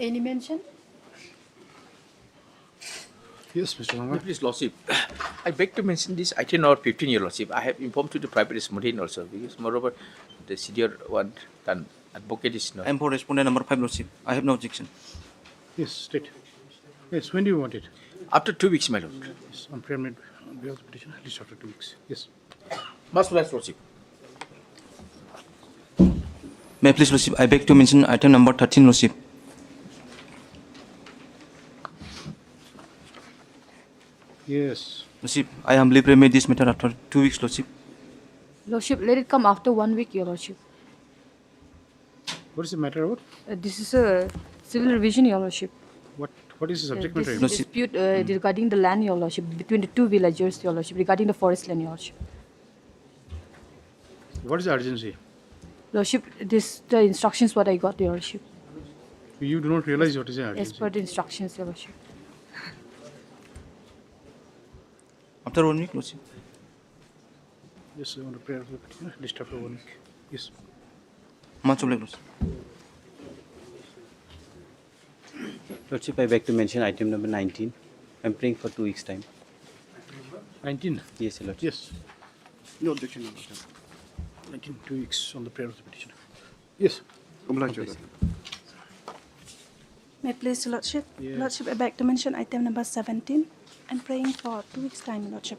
Any mention? Yes, Mr. Ranga. Please, Lordship, I beg to mention this item number 15, Your Lordship. I have informed to the private respondent also, because moreover, the senior one, then advocate is not. I am for respondent number 5, Lordship. I have no objection. Yes, state. Yes, when do you want it? After 2 weeks, my lord. Yes, on behalf of the petitioner, at least after 2 weeks. Yes. Most blessed, Lordship. May I please, Lordship, I beg to mention item number 13, Lordship. Yes. Lordship, I humbly pray this matter after 2 weeks, Lordship. Lordship, let it come after 1 week, Your Lordship. What is the matter about? This is a civil revision, Your Lordship. What is the subject This matter? is Lordship. dispute regarding the land, Your Lordship, between the two villagers, Your Lordship, regarding the forest land, Your Lordship. What is the urgency? Lordship, the instructions what I got, Your Lordship. You do not realize what is the As urgency. per the instructions, Your Lordship. After 1 week, Lordship. Yes, on the prayer of the petitioner, list after 1 week. Yes. Much obliged, Lordship. Lordship, I beg to mention item number 19. I'm praying for 2 weeks' time. 19? Yes, Your Lordship. Yes. No objection. 19, 2 weeks on the prayer of the petitioner. Yes. May I please, Your Lordship? Yes. Lordship, I beg to mention item number 17. I'm praying for 2 weeks' time, Your Lordship.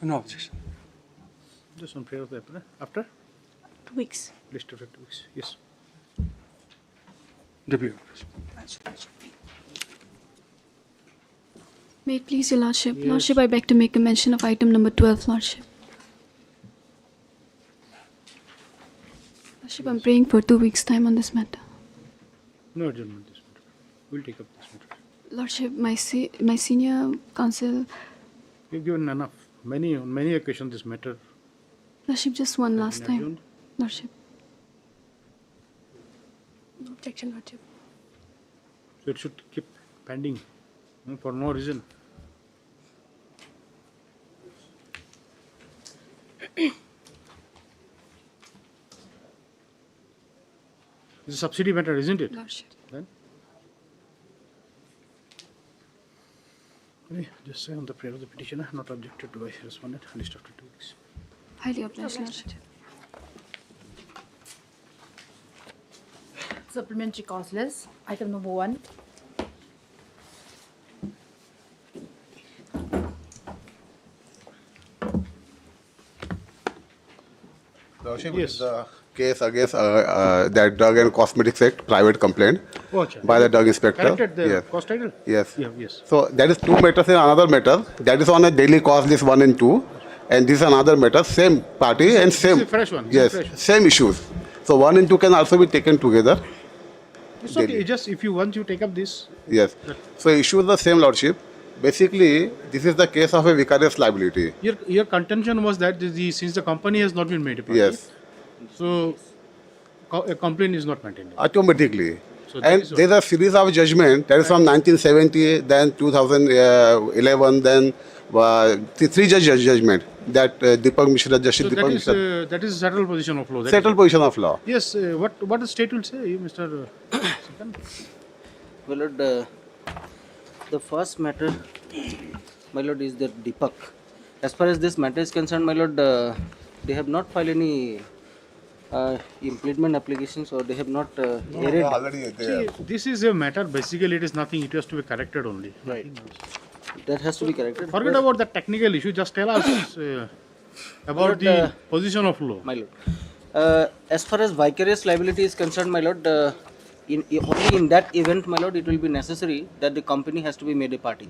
No objection. Just on prayer of the petitioner. After? 2 weeks. List after 2 weeks. Yes. Deputy. May it please your Lordship. Yes. Lordship, I beg to make a mention of item number 12, Lordship. Lordship, I'm praying for 2 weeks' time on this matter. No adjournment this matter. We'll take up this matter. Lordship, my senior counsel, We've given enough. On many occasions this matter Lordship, just one has last been time. adjourned. Lordship. No objection, Lordship. So it should keep pending for no reason. It's a subsidy matter, isn't it? Lordship. Then? Okay, just say on the prayer of the petitioner, not objected to by respondent, list after 2 weeks. Highly obliged, Lordship. Supplementary causeless, item number 1. Lordship, Yes. the case against that Drug and Cosmetics Act, private complaint Oh, acha. by the drug inspector. Corrected the Yes. cost title? Yes. Yeah, yes. So that is 2 matters in another matter. That is on a daily cost list 1 and 2, and this is another matter, same party and same. a fresh one. This Yes, is fresh one. same issues. So 1 and 2 can also be taken together. It's okay, Daily. just if you want to take up this, Yes. So issue is the same, Lordship. Basically, this is the case of a vicarious liability. your contention was that since the company has not been made a party, Yes. so a complaint is not maintained. Automatically. So that And is what- there's a series of judgment that is from 1970, then 2011, then 3 judge judgment that Deepak Mishra, Justice So Deepak Mishra. that is settled position of law. That Settled position of law. is- Yes, what the state will say, Mr. Sikand? My lord, the first matter, my lord, is the Deepak. As far as this matter is concerned, my lord, they have not filed any implement applications, or they have not erred. Already there. See, this is a matter, basically it is nothing, it has to be corrected only. Right. That has to be corrected. Forget about the technical issue, just tell us about the position of law. My lord, as far as vicarious liability is concerned, my lord, only in that event, my lord, it will be necessary that the company has to be made a party.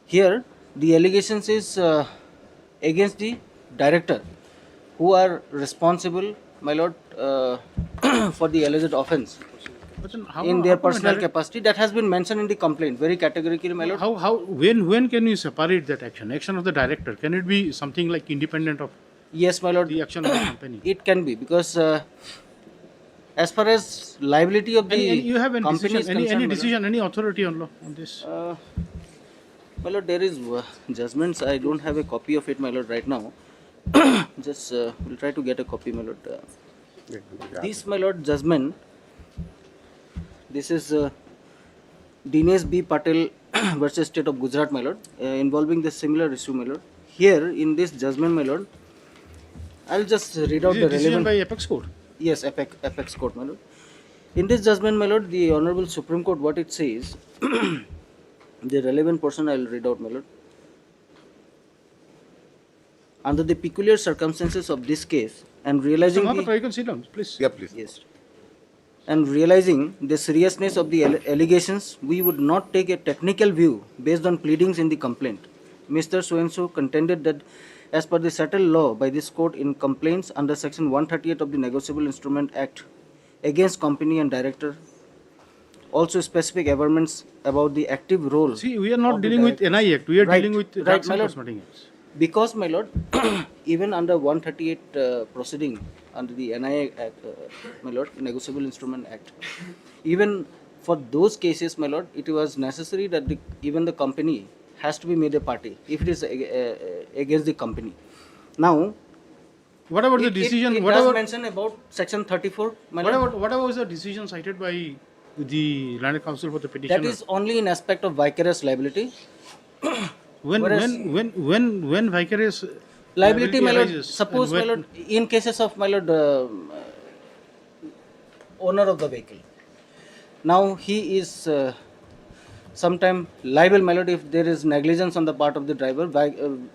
Here, the allegations is against the director, who are responsible, my lord, for the alleged offence But then how- in how their come a personal direct- capacity. That has been mentioned in the complaint very categorically, my lord. when can you separate that action? Action of the director, can it be something like independent of Yes, my lord, the action of the company? it can be, because as far as liability of the Any you have any company decision, is any concerned, my lord, decision, any authority on law on this? my lord, there is judgments. I don't have a copy of it, my lord, right now. Just we'll try to get a copy, my lord. This, my lord, judgment, this is Dinesh B. Patel versus State of Gujarat, my lord, involving the similar issue, my lord. Here, in this judgment, my lord, I'll just read out Is the it decision relevant... by Apex Court? Yes, Apex Court, my lord. In this judgment, my lord, the Honorable Supreme Court, what it says, the relevant portion I will read out, my lord. Under the peculiar circumstances of this case and realizing You can sit down, please. Yeah, please. yes, and realizing the seriousness of the allegations, we would not take a technical view based on pleadings in the complaint. Mr. So-and-so contended that as per the settled law by this court in complaints under section 138 of the Negotiable Instrument Act against company and director, also specific averments about the active role. See, we are not of the dealing with director. NI Act, we are Right, dealing with right, Drugs my and lord. Cosmetic Acts. Because, my lord, even under 138 proceeding under the NIA Act, my lord, Negotiable Instrument Act, even for those cases, my lord, it was necessary that even the company has to be made a party if it is against the company. Now, What about the it decision? What does about mention about section 34, my what lord. about what was the decision cited by the Land Council for the petitioner? That is only in aspect of vicarious liability. when vicarious Liability, my lord, arises suppose, and my lord, in cases of, my lord, owner of the vehicle. Now he is sometime liable, my lord, if there is negligence on the part of the driver,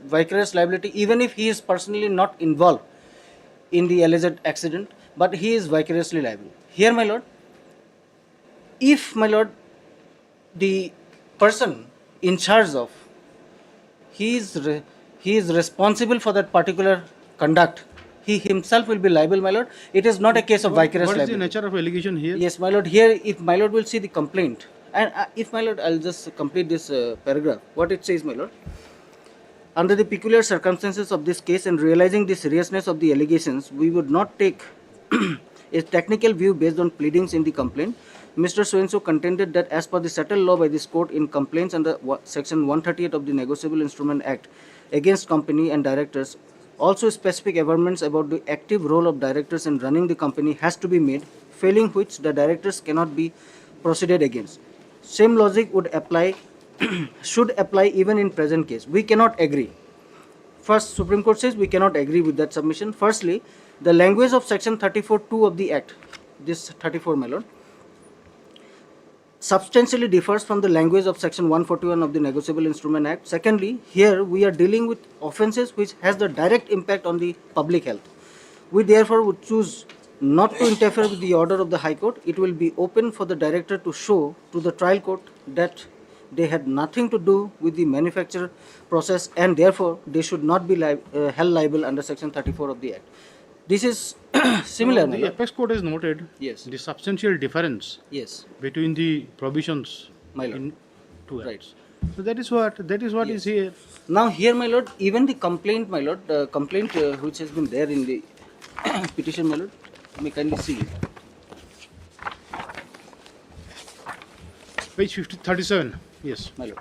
vicarious liability, even if he is personally not involved in the alleged accident, but he is vicariously liable. Here, my lord, if, my lord, the person in charge of, he is responsible for that particular conduct, he himself will be liable, my lord. It is not a case of vicarious what is liability. the nature of allegation here? Yes, my lord. Here, if my lord will see the complaint, and if my lord, I'll just complete this paragraph. What it says, my lord. Under the peculiar circumstances of this case and realizing the seriousness of the allegations, we would not take a technical view based on pleadings in the complaint. Mr. So-and-so contended that as per the settled law by this court in complaints under section 138 of the Negotiable Instrument Act against company and directors, also specific averments about the active role of directors in running the company has to be made, failing which the directors cannot be proceeded against. Same logic would apply, should apply even in present case. We cannot agree. First, Supreme Court says we cannot agree with that submission. Firstly, the language of section 34(2) of the Act, this 34, my lord, substantially differs from the language of section 141 of the Negotiable Instrument Act. Secondly, here we are dealing with offences which has the direct impact on the public health. We therefore would choose not to interfere with the order of the High Court. It will be open for the director to show to the trial court that they had nothing to do with the manufacture process and therefore they should not be held liable under section 34 of the Act. This is similar. The Apex Court has noted Yes. the substantial difference Yes, between the provisions my lord. in two Right. acts. So that is what is here. Now here, my lord, even the complaint, my lord, complaint which has been there in the petition, my lord, you may kindly see it. Page 37. Yes. My lord.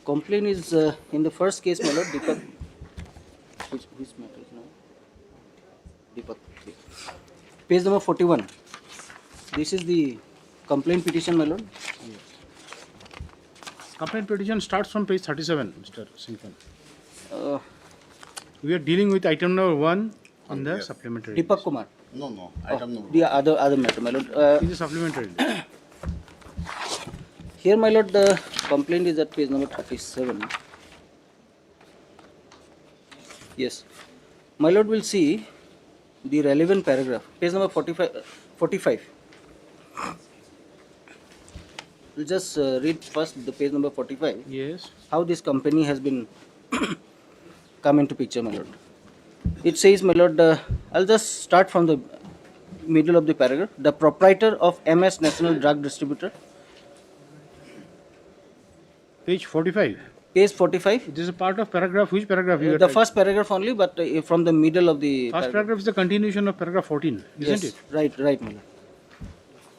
Complaint is in the first case, my lord, Deepak. Which matter is now? Deepak. Okay. Page number 41. This is the complaint petition, my lord. Complaint petition starts from page 37, Mr. Sinkan. Uh, We are dealing with item number 1 on the Yes. supplementary. Deepak Kumar. No, item number. The other matter, my lord. This is supplementary. Here, my lord, the complaint is at page number 37. Yes. My lord will see the relevant paragraph, page number 45. We'll just read first the page number 45, Yes. how this company has been come into picture, my lord. It says, my lord, I'll just start from the middle of the paragraph. The proprietor of MS National Drug Distributor, Page 45. page 45. This is a part of paragraph. Which paragraph you are The talking? first paragraph only, but from the middle of the First paragraph is the continuation of paragraph 14, isn't yes, it? right, my lord.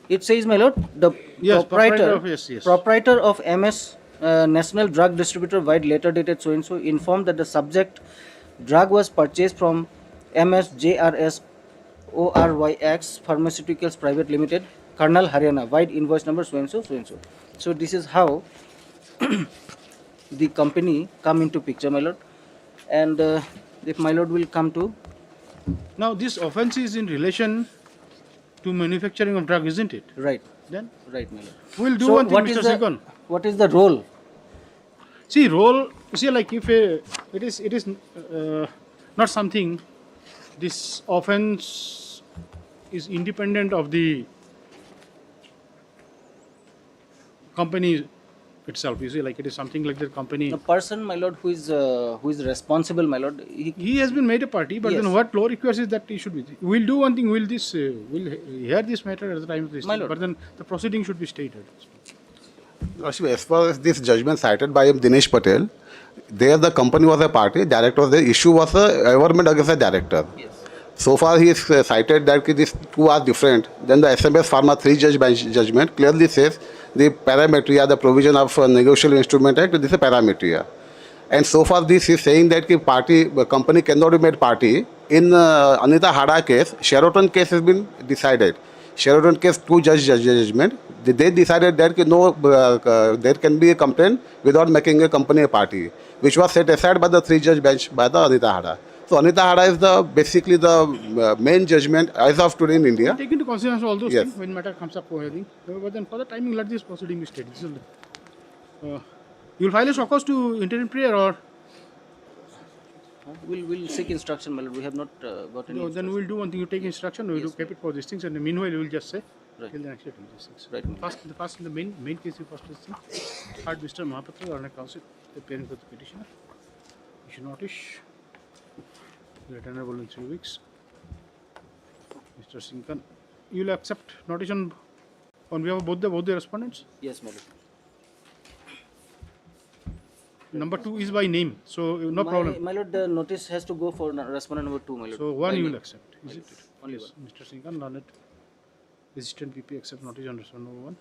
It says, my lord, the Yes, proprietor, proprietor of- yes. proprietor of MS National Drug Distributor Wide letter dated so and so informed that the subject drug was purchased from MSJRS ORYX Pharmaceuticals Private Limited, Karnal, Haryana, Wide invoice number so and so, so and so. So this is how the company come into picture, my lord. And if my lord will come to Now, this offence is in relation to manufacturing of drug, isn't it? right, Then right, my lord. we'll do So one thing, what Mr. is the Segon. what is the role? See, role, see, like if it is not something, this offence is independent of the company itself. You see, like it is something like the company. The person, my lord, who is responsible, my lord, He has been made a party, but Yes. then what law requires is that he should be. We'll do one thing. We'll hear this matter at the time of this. My lord. But then the proceeding should be stated. Lordship, as far as this judgment cited by Dinesh Patel, there the company was a party, director was the issue was a government against the director. yes, So far he is cited that these two are different. Then the SMS Pharma 3-judge bench judgment clearly says the parametria, the provision of Negotiable Instrument Act, this is a parametria. And so far this is saying that company cannot be made party. In Anita Hada case, Sheraton case has been decided. Sheraton case 2-judge judgment. They decided that there can be a complaint without making a company a party, which was set aside by the 3-judge bench by the Anita Hada. So Anita Hada is basically the main judgment as of today in India. Take into consideration all those Yes. things when matter comes up for hearing. But then for the timing, let this proceeding be stated. You'll file a show cause to interim prayer or we'll seek instruction, my lord. We have not got any. no, then we'll do one thing. You take instruction, we'll do keep it for these things, and meanwhile, we'll just say Right. till the next day do these things. Right. First in the main case, you first this thing. Heard Mr. Mahapatra or counsel appearing for the petitioner. Issue notice. Returnable in 3 weeks. Mr. Sinkan, you'll accept notice on behalf of both the respondents. Yes, my lord. Number 2 is by name, so no problem. My lord, the notice has to go for respondent number 2, my lord. So one By you name. will accept, is it? Only Yes, Mr. Sinkan, Lanet, Assistant PP accept notice on respondent number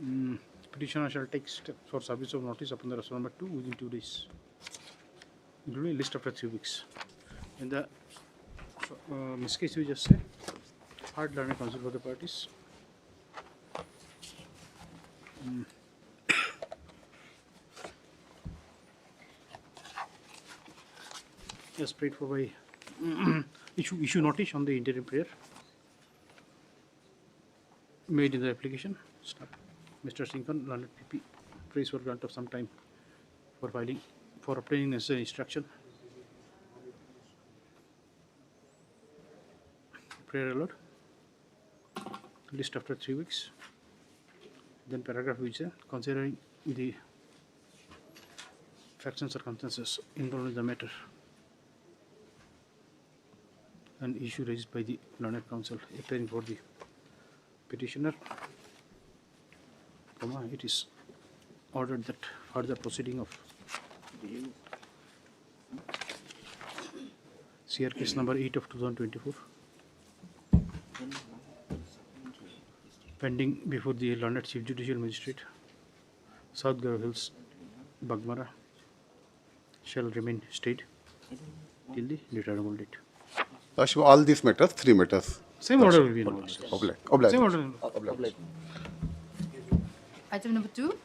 1. Petitioner shall take steps for service of notice upon the respondent number 2 within 2 days, including list after 3 weeks. In the this case, you just say hard learning counsel for the parties. Yes, prayed for by issue notice on the interim prayer made in the application. Stop. Mr. Sinkan, Lanet PP, prays for grant of some time for filing, for obtaining necessary instruction. Prayer allowed. List after 3 weeks. Then paragraph which is considering the facts and circumstances involved in the matter and issue raised by the learned counsel appearing for the petitioner, it is ordered that further proceeding of CR case number 8 of 2024 pending before the learned Chief Judicial Magistrate, South Garo Hills, Bagmara, shall remain stayed till the determinable date. Lordship, all these matters, 3 matters. Same order will be in order. Obliged. Same order. Item number 2.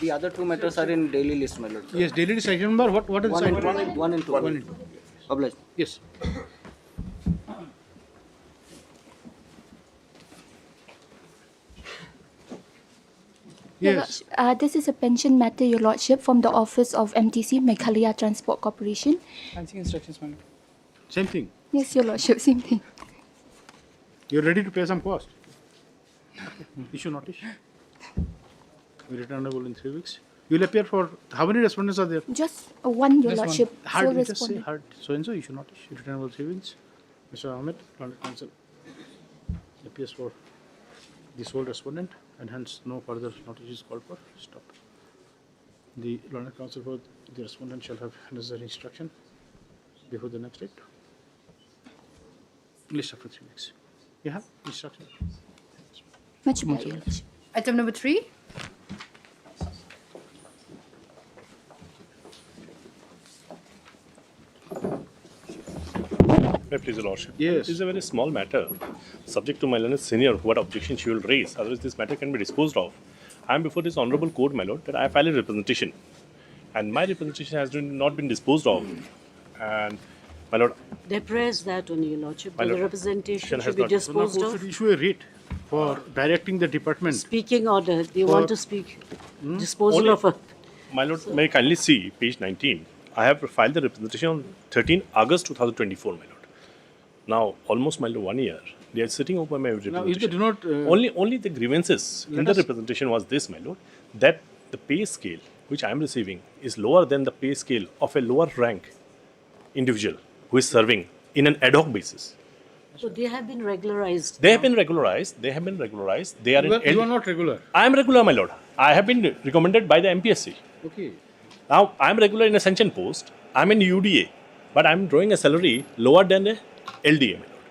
The other 2 matters are in daily list, my lord. Yes, daily decision number. What is the 1 side? and 2. 1 and 2. 1 and 2. Obliged. Yes. Your Yes. Lordship, this is a pension matter, Your Lordship, from the office of MTC, Meghalaya Transport Corporation. I think instructions, ma'am. Same thing. Yes, Your Lordship, same thing. You're ready to pay some cost. Issue notice. We returnable in 3 weeks. You'll appear for how many respondents are there? Just one, Your Just one. Lordship. Hard, Sole you just say respondent. hard. So and so issue notice. Returnable 3 weeks. Mr. Ahmed, learned counsel, appears for the sole respondent, and hence no further notice is called for. Stop. The learned counsel for the respondent shall have necessary instruction before the next date. List after 3 weeks. You have instruction. Much better, Your Lordship. Item number 3. May I please, Your Lordship? Yes. This is a very small matter. Subject to my learned senior, what objection she will raise. Otherwise, this matter can be disposed of. I am before this honourable court, my lord, that I filed a representation. And my representation has not been disposed of. And, my lord, They press that on Your Lordship. My The lord, representation has should be not- So now disposed court of. should issue a writ for directing the department. Speaking order. They For- want to speak. Disposal Only- of a. my lord, may I kindly see page 19. I have filed the representation on 13 August 2024, my lord. Now, almost, my lord, 1 year. They are sitting over my representation. Now, if they do not... Only the grievances in the us- representation was this, my lord, that the pay scale which I am receiving is lower than the pay scale of a lower rank individual who is serving in an ad hoc basis. So they have been regularized. They have been regularized. They have been regularized. They are you are not regular. I am regular, my lord. I have been recommended by the MPSC. Okay. Now, I am regular in a sanction post. I am in UDA, but I am drawing a salary lower than a LDA, my lord.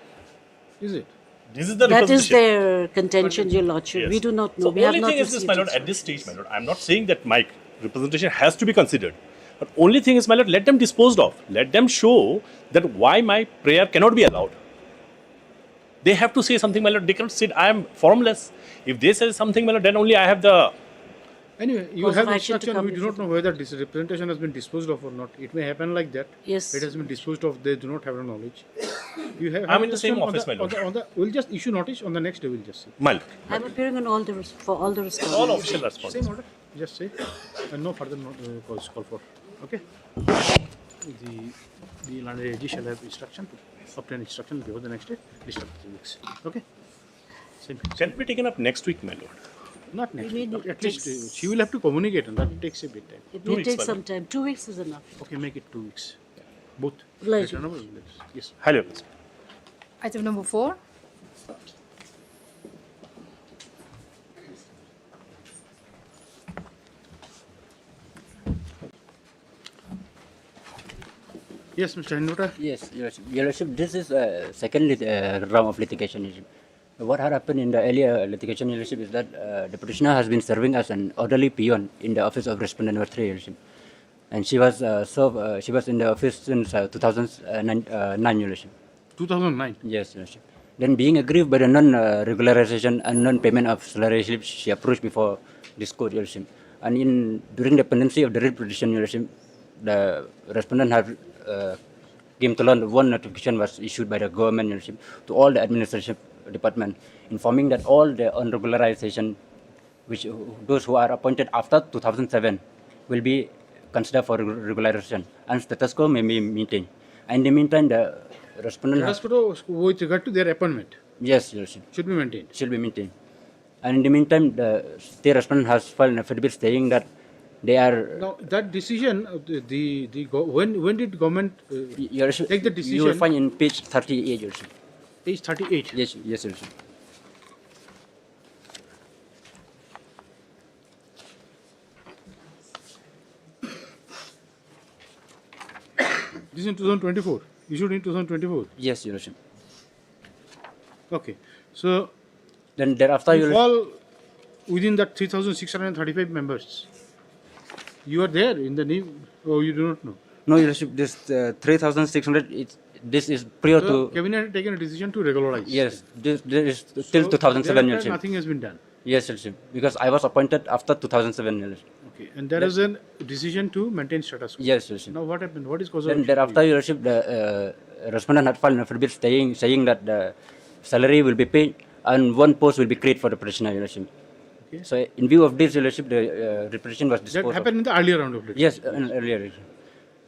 Is it? This is the That is representation. their contention, Your Lordship. Yes. We do not know. So We have only not thing is this, received my lord, it. at this stage, my lord, I am not saying that my representation has to be considered. But only thing is, my lord, let them disposed of. Let them show that why my prayer cannot be allowed. They have to say something, my lord. They cannot say I am formless. If they say something, my lord, then only I have the... Anyway, you Cause have of action to instruction. come We do not know whether this representation has been disposed of or not. It may happen like that. Yes. It has been disposed of. They do not have the knowledge. You have. I'm in the same on office, my lord. we'll just issue notice on the next day. We'll just say. My lord. I'm appearing on all the for all the All respondents. official responses. Same order. Just say, and no further calls call for. Okay. The landed AG shall have instruction to obtain instruction before the next day. List of 3 weeks. Okay. Same. Can it be taken up next week, my lord? Not next mean week. it At least takes- she will have to communicate, and that takes a bit time. It 2 may weeks, take madam. some time. 2 weeks is enough. Okay, make it 2 weeks. Both. Like- Yes. Highly appreciate. Item number 4. Yes, Mr. Hinota. Yes, Your Lordship, this is second round of litigation. Your Lordship. What had happened in the earlier litigation, Your Lordship, is that the petitioner has been serving as an orderly peon in the office of Respondent number 3, Your Lordship. And she was she was in the office since 2009, Your Lordship. 2009. Yes, Your Lordship. Then being aggrieved by the non-regularization and non-payment of salary slip, she approached before this court, Your Lordship. And during the pendency of the writ petition, Your Lordship, the respondent had came to learn one notification was issued by the government, Your Lordship, to all the administration department, informing that all the unregularization, which those who are appointed after 2007, will be considered for regularization, and status quo may be maintained. And in the meantime, the respondent has, With regard to their appointment, yes, Your Lordship, should be maintained. should be maintained. And in the meantime, the state respondent has filed an affidavit saying that they are. Now, that decision, when did government Your Lordship, take the you will decision? find in page 38, Your Lordship. Page 38. Yes, yes, Your Lordship. This is in 2024. Issued in 2024. Yes, Your Lordship. Okay. So, Then thereafter, you you will. fall within that 3,635 members. You are there in the name, or you do not know? No, Your Lordship, this 3,600, this is prior So, to. cabinet had taken a decision to regularize. Yes, this is till So, 2007, Your thereafter Lordship. nothing has been done. Yes, Your Lordship, because I was appointed after 2007, Your Lordship. Okay. And there is a decision to maintain status quo. Yes, Your Lordship. Now, what happened? What is cause of Then action? thereafter, Your Lordship, the respondent had filed an affidavit saying that the salary will be paid and one post will be created for the petitioner, Your Lordship. Okay. So, in view of this, Your Lordship, the petition was disposed That of. happened in the earlier round of litigation. Yes, earlier. Your Lordship.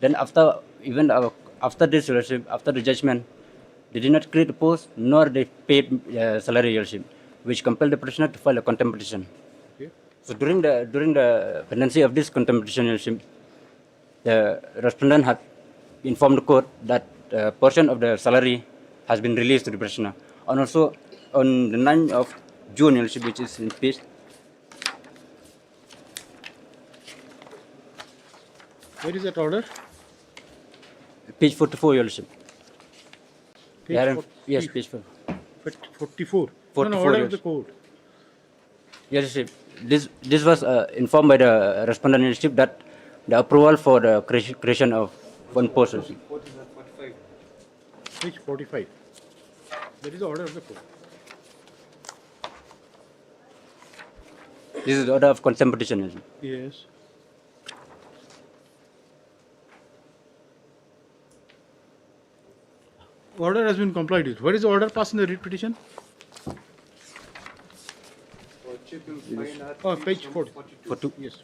Then after this, Your Lordship, after the judgment, they did not create a post nor they paid salary, Your Lordship, which compelled the petitioner to file a contempt petition. Okay. So during the pendency of this contempt petition, Your Lordship, the respondent had informed the court that a portion of the salary has been released to the petitioner. And also on the 9th of June, Your Lordship, which is in page. Where is that order? Page 44, Your Lordship. Page They are in- 40. yes, page 4. 44. 44, No, order of yes. the court. Your Lordship, this was informed by the respondent, Your Lordship, that the approval for the creation of one post, Your Lordship. Page 45. That is the order of the court. This is the order of contempt petition, Your Lordship. Yes. Order has been complied with. Where is the order passed in the writ petition? Oh, page 40. 42. Yes.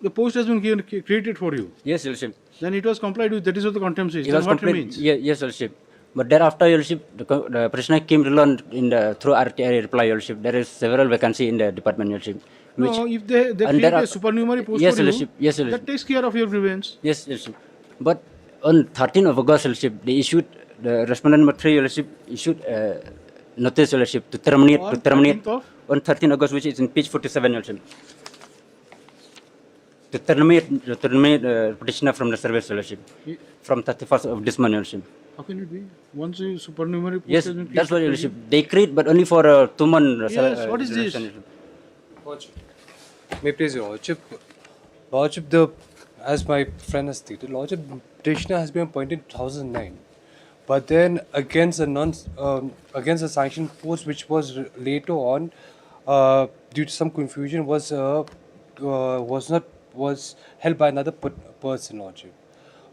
The post has been created for you. Yes, Your Lordship. Then it was complied with. That is what the contempt says. It Then was what complete. remains? Yes, Your Lordship. But thereafter, Your Lordship, the petitioner came to learn through RTI reply, Your Lordship. There is several vacancy in the department, Your Lordship. No, if they create a supernumerary post yes, for Your you, Lordship. Yes, Your that Lordship. takes care of your grievance. Yes, Your Lordship. But on 13th of August, Your Lordship, they issued, the respondent number 3, Your Lordship, issued notice, Your Lordship, to terminate, On 13th of? on 13th August, which is in page 47, Your Lordship. To terminate petitioner from the service, Your Lordship, from 31st of this month, Your Lordship. How can it be? Once a supernumerary post Yes, has been that's what, Your created. Lordship. They create, but only for 2 months. Yes, what is this? May please your Lordship. Lordship, as my friend has stated, Lordship, petitioner has been appointed in 2009, but then against a sanctioned post which was later on, due to some confusion, was held by another person, Lordship.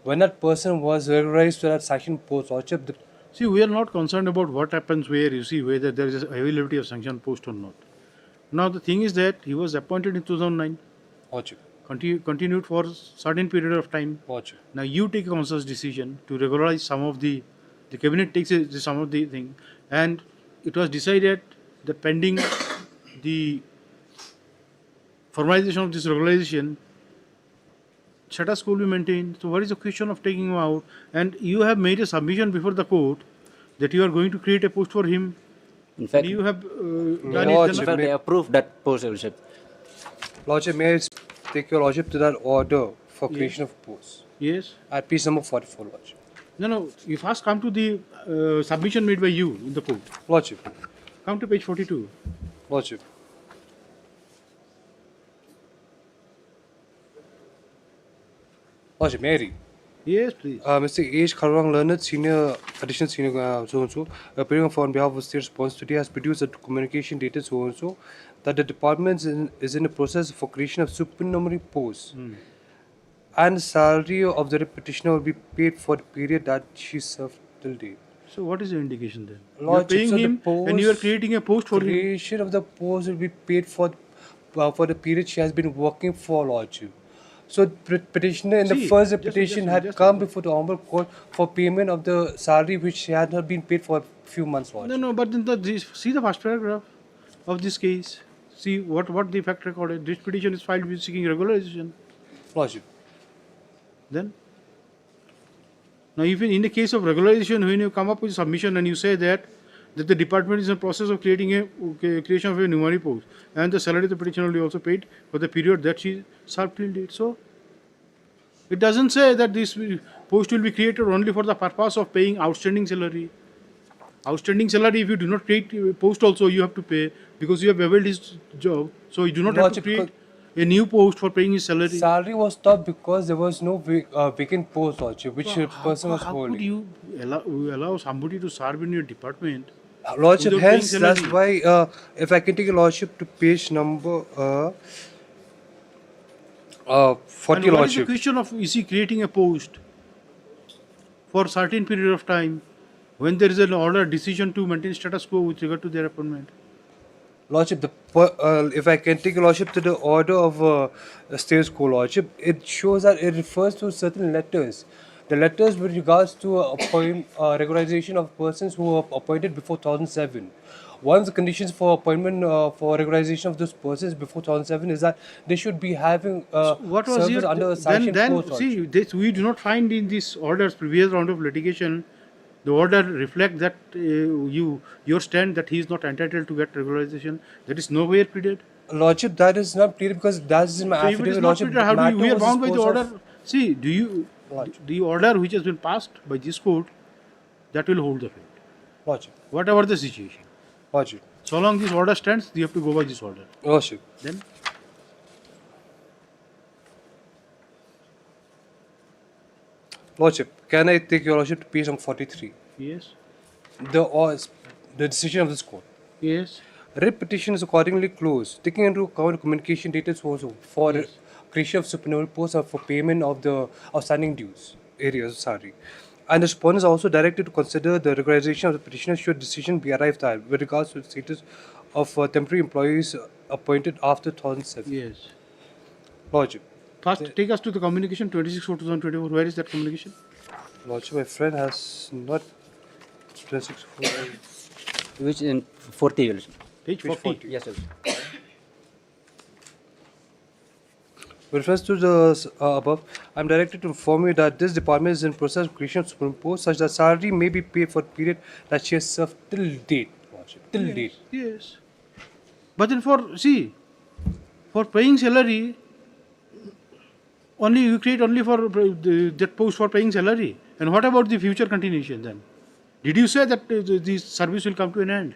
When that person was regularized to that sanctioned post, Lordship, See, we are not concerned about what happens where, you see, whether there is availability of sanctioned post or not. Now, the thing is that he was appointed in 2009, Lordship, continued for a certain period of time. Lordship. Now, you take a conscious decision to regularize some of the cabinet takes some of the thing, and it was decided that pending the formalization of this regularization, status quo will be maintained. So what is the question of taking him out? And you have made a submission before the court that you are going to create a post for him. In fact, You have done Lordship, it. Then, they approved that post, Your Lordship. Lordship, may I take your Lordship to that order for creation of posts yes. at piece number 44, Lordship. No. You first come to the submission made by you in the court. Lordship, Come to page 42. Lordship. Lordship, may I read? Yes, please. Mr. H. Kharwang Learned, Senior, Additional Senior so-and-so, appearing for on behalf of state response today, has produced a communication dated so-and-so that the department is in the process for creation of supernumerary posts. And salary of the petitioner will be paid for the period that she served till date. So what is the indication then? Lordship, you are so paying the him and you are post- creating a post for him. Creation of the post will be paid for the period she has been working for, Lordship. So petitioner in the See, first just- petition just- had just- come before the honorable court for payment of the salary which had not been paid for a few months, Lordship. No, but then see the first paragraph of this case. See what the fact recorded. This petition is filed with seeking regularization. Lordship. Then, now even in the case of regularization, when you come up with submission and you say that the department is in the process of creating a creation of a numeric post, and the salary of the petitioner will be also paid for the period that she served till date. So, it doesn't say that this post will be created only for the purpose of paying outstanding salary. Outstanding salary, if you do not create a post also, you have to pay because you have availed his job. So, you do not have to Lordship, create a new post for paying his salary. Salary was stopped because there was no vacant post, Lordship, which the person was How could holding. you allow somebody to serve in your department? Lordship, without paying hence that's salary? why if I can take a Lordship to page number 40, And what is the Lordship. question of is he creating a post for certain period of time when there is an order decision to maintain status quo with regard to their appointment? Lordship, if I can take a Lordship to the order of status quo, Lordship, it shows that it refers to certain letters. The letters with regards to regularization of persons who were appointed before 2007. One of the conditions for appointment for regularization of those persons before 2007 is that they should be having What was service your under a sanctioned then post, Lordship. see this, we do not find in this orders previous round of litigation the order reflect that your stand that he is not entitled to get regularization, that is nowhere pleaded? Lordship, that is not pleaded because that is in my So if it is affidavit. not Lordship, pleaded, how do matter we are was bound by the disposed order? of- See, the order which has been passed by this court, that will hold the fate. Lordship, Whatever the situation. Lordship, So long this order stands, you have to go by this order. Lordship. Then Lordship, can I take your Lordship to page number 43? yes, The decision of this court. yes, Writ petition is accordingly closed, taking into account communication dated also for creation of supernumerary posts or for payment of the outstanding dues areas. Sorry. And the respondent is also directed to consider the regularization of the petitioner should decision be arrived at with regards to the status of temporary employees appointed after 2007. yes. Lordship. First, take us to the communication 26/4/2024. Where is that communication? Lordship, my friend has not 26. Which in 40 years. Page 40. Yes, sir. With reference to the above, I am directed to inform you that this department is in process of creation of supernumerary posts such that salary may be paid for the period that she has served till date. Lordship, till date. Yes. But then for paying salary, only you create only for that post for paying salary. And what about the future continuation then? Did you say that the service will come to an end?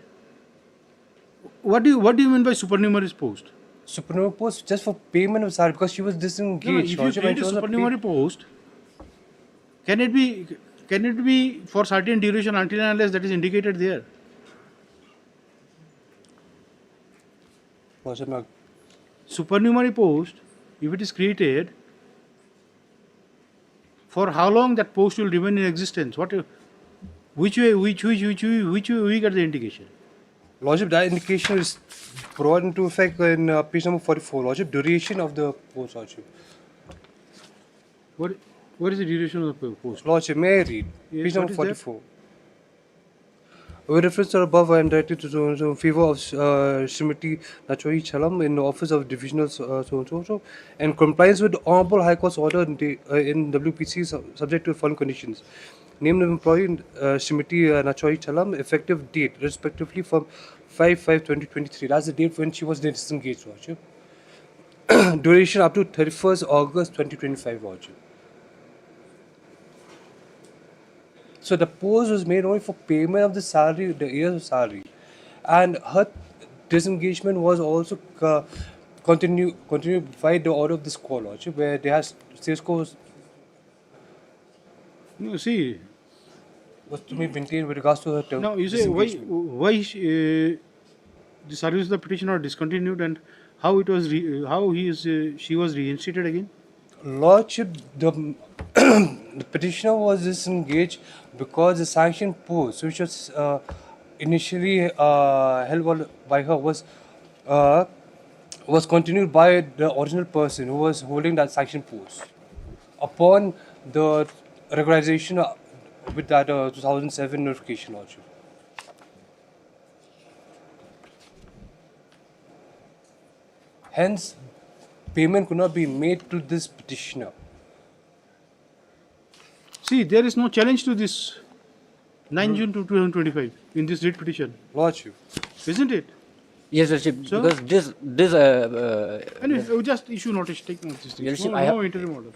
What do you mean by supernumerary post? Supernumerary post just for payment of salary because she was disengaged. If you Lordship, create and a she was not supernumerary paid. post, can it be for certain duration until and unless that is indicated there? Lordship, no. Supernumerary post, if it is created, for how long that post will remain in existence? Which way we get the indication? Lordship, that indication is brought into effect in page number 44. Lordship, duration of the post. Lordship. What is the duration of the post? Lordship, may I read? Yes, Page what number is 44. With reference to the above, I am directed to favor of Srimati Nachoi Chalam in the Office of Divisional so and compliance with the Honorable High Court's order in WPC subject to the following conditions. Name of employee Srimati Nachoi Chalam, effective date respectively from 5/5/2023. That's the date when she was disengaged. Lordship. Duration up to 31st August 2025. Lordship. So the post was made only for payment of the salary, the years of salary, and her disengagement was also continued by the order of this court, Lordship, where they has sales course No, see. was to be maintained with regards to her term. Now you say why the service of the petitioner discontinued and how it was she was reinstated again? Lordship, the petitioner was disengaged because the sanction post, which was initially held by her, was continued by the original person who was holding that sanction post. Upon the regularization with that 2007 notification, Lordship. Hence, payment could not be made to this petitioner. See, there is no challenge to this 9 June 2025 in this writ petition, Lordship. isn't it? Yes, Lordship, So? because this Anyway, we just issue notice, take notice. Your Lordship, No interim order.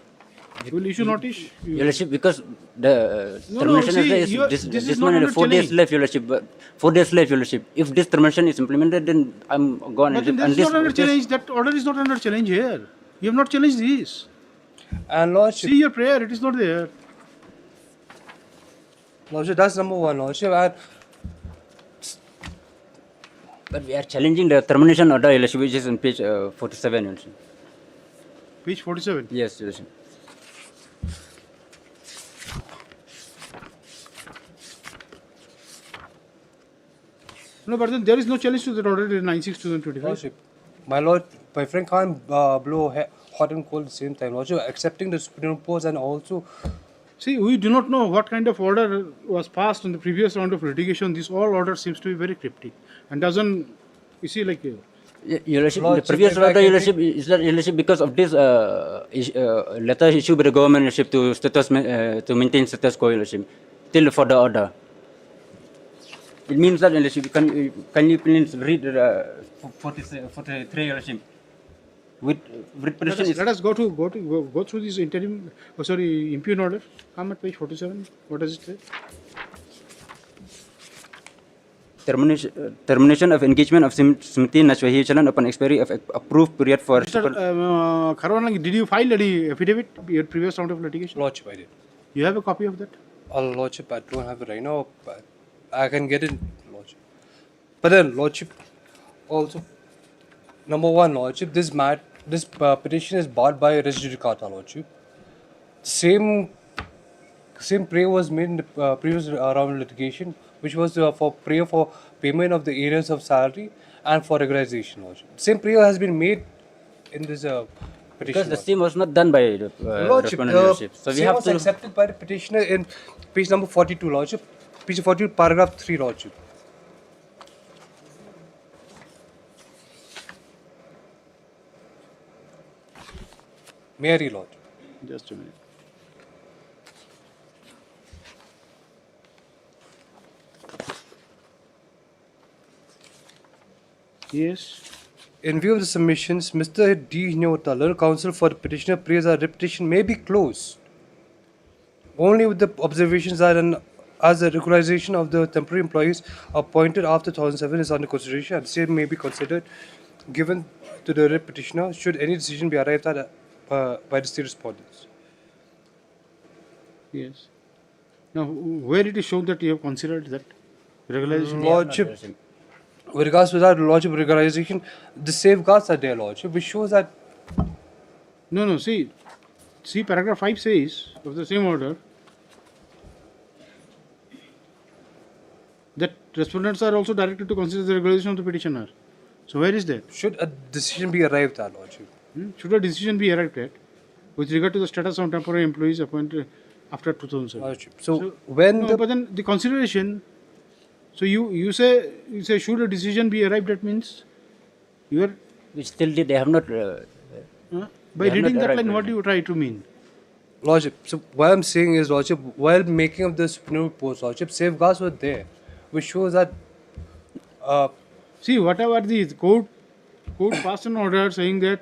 You will issue notice. Your Lordship, because the No, termination see, is this this is one not and under 4 days challenge. left, Your Lordship. 4 days left, Your Lordship. If this termination is implemented, then I'm gone. But then that is not under challenge. That order is not under challenge here. You have not challenged this. And Lordship, See your prayer, it is not there. Lordship, that's number one, Lordship. And But we are challenging the termination order, Your Lordship, which is on page 47, Your Lordship. Page 47. Yes, Your Lordship. No, but then there is no challenge to that order in 9/6/2025. Lordship, my lord, my friend can't blow hot and cold at the same time. Lordship, accepting the superior post and also. See, we do not know what kind of order was passed in the previous round of litigation. This all order seems to be very cryptic and doesn't, you see, like. Your Lordship, the Lordship, previous if I order, can Your Lordship, is that, Your Lordship, because of this letter issued by the government, Your Lordship, to maintain status quo, Your Lordship, till for the order. It means that, Your Lordship, can you please read 43, Your Lordship? With petition is Let us go through this interim, impugn order. Come at page 47. What does it say? termination of engagement of Smriti Nashwahi upon expiry of approved period for. Mr. Kharwanang, did you file any affidavit your previous round of litigation? Lordship, I did. You have a copy of that? Lordship, I don't have it right now, but I can get it, Lordship. But then, Lordship, also, number one, Lordship, this petition is barred by res judicata, Lordship. Same prayer was made in the previous round of litigation, which was for prayer for payment of the arrears of salary and for regularization, Lordship. Same prayer has been made in this petition. Because the same was not done by the respondent, Lordship. So we same have was to accepted by the petitioner in page number 42, Lordship. Page 42, paragraph 3, Lordship. Mary, Lord. Just a minute. Yes. In view of the submissions, Mr. D. Nyota, counsel for the petitioner, prays that repetition may be closed only with the observations that as the regularization of the temporary employees appointed after 2007 is under consideration, and the same may be considered given to the petitioner should any decision be arrived at by the state respondents. Yes. Now, where it is shown that you have considered that regularization? Lordship, with regards to that, Lordship, regularization, the safeguards are there, Lordship, which shows that. No, see, paragraph 5 says, of the same order, that respondents are also directed to consider the regulation of the petitioner. So, where is that? Should a decision be arrived at, Lordship? Should a decision be arrived at with regard to the status of temporary employees appointed after 2007? Lordship. So when but then the consideration. So you say should a decision be arrived at means you are. Which still they have not. By reading that line, what do you try to mean? Lordship. So what I'm saying is, Lordship, while making up the Supreme Court, Lordship, safeguards were there, which shows that. See, whatever the court passed an order saying that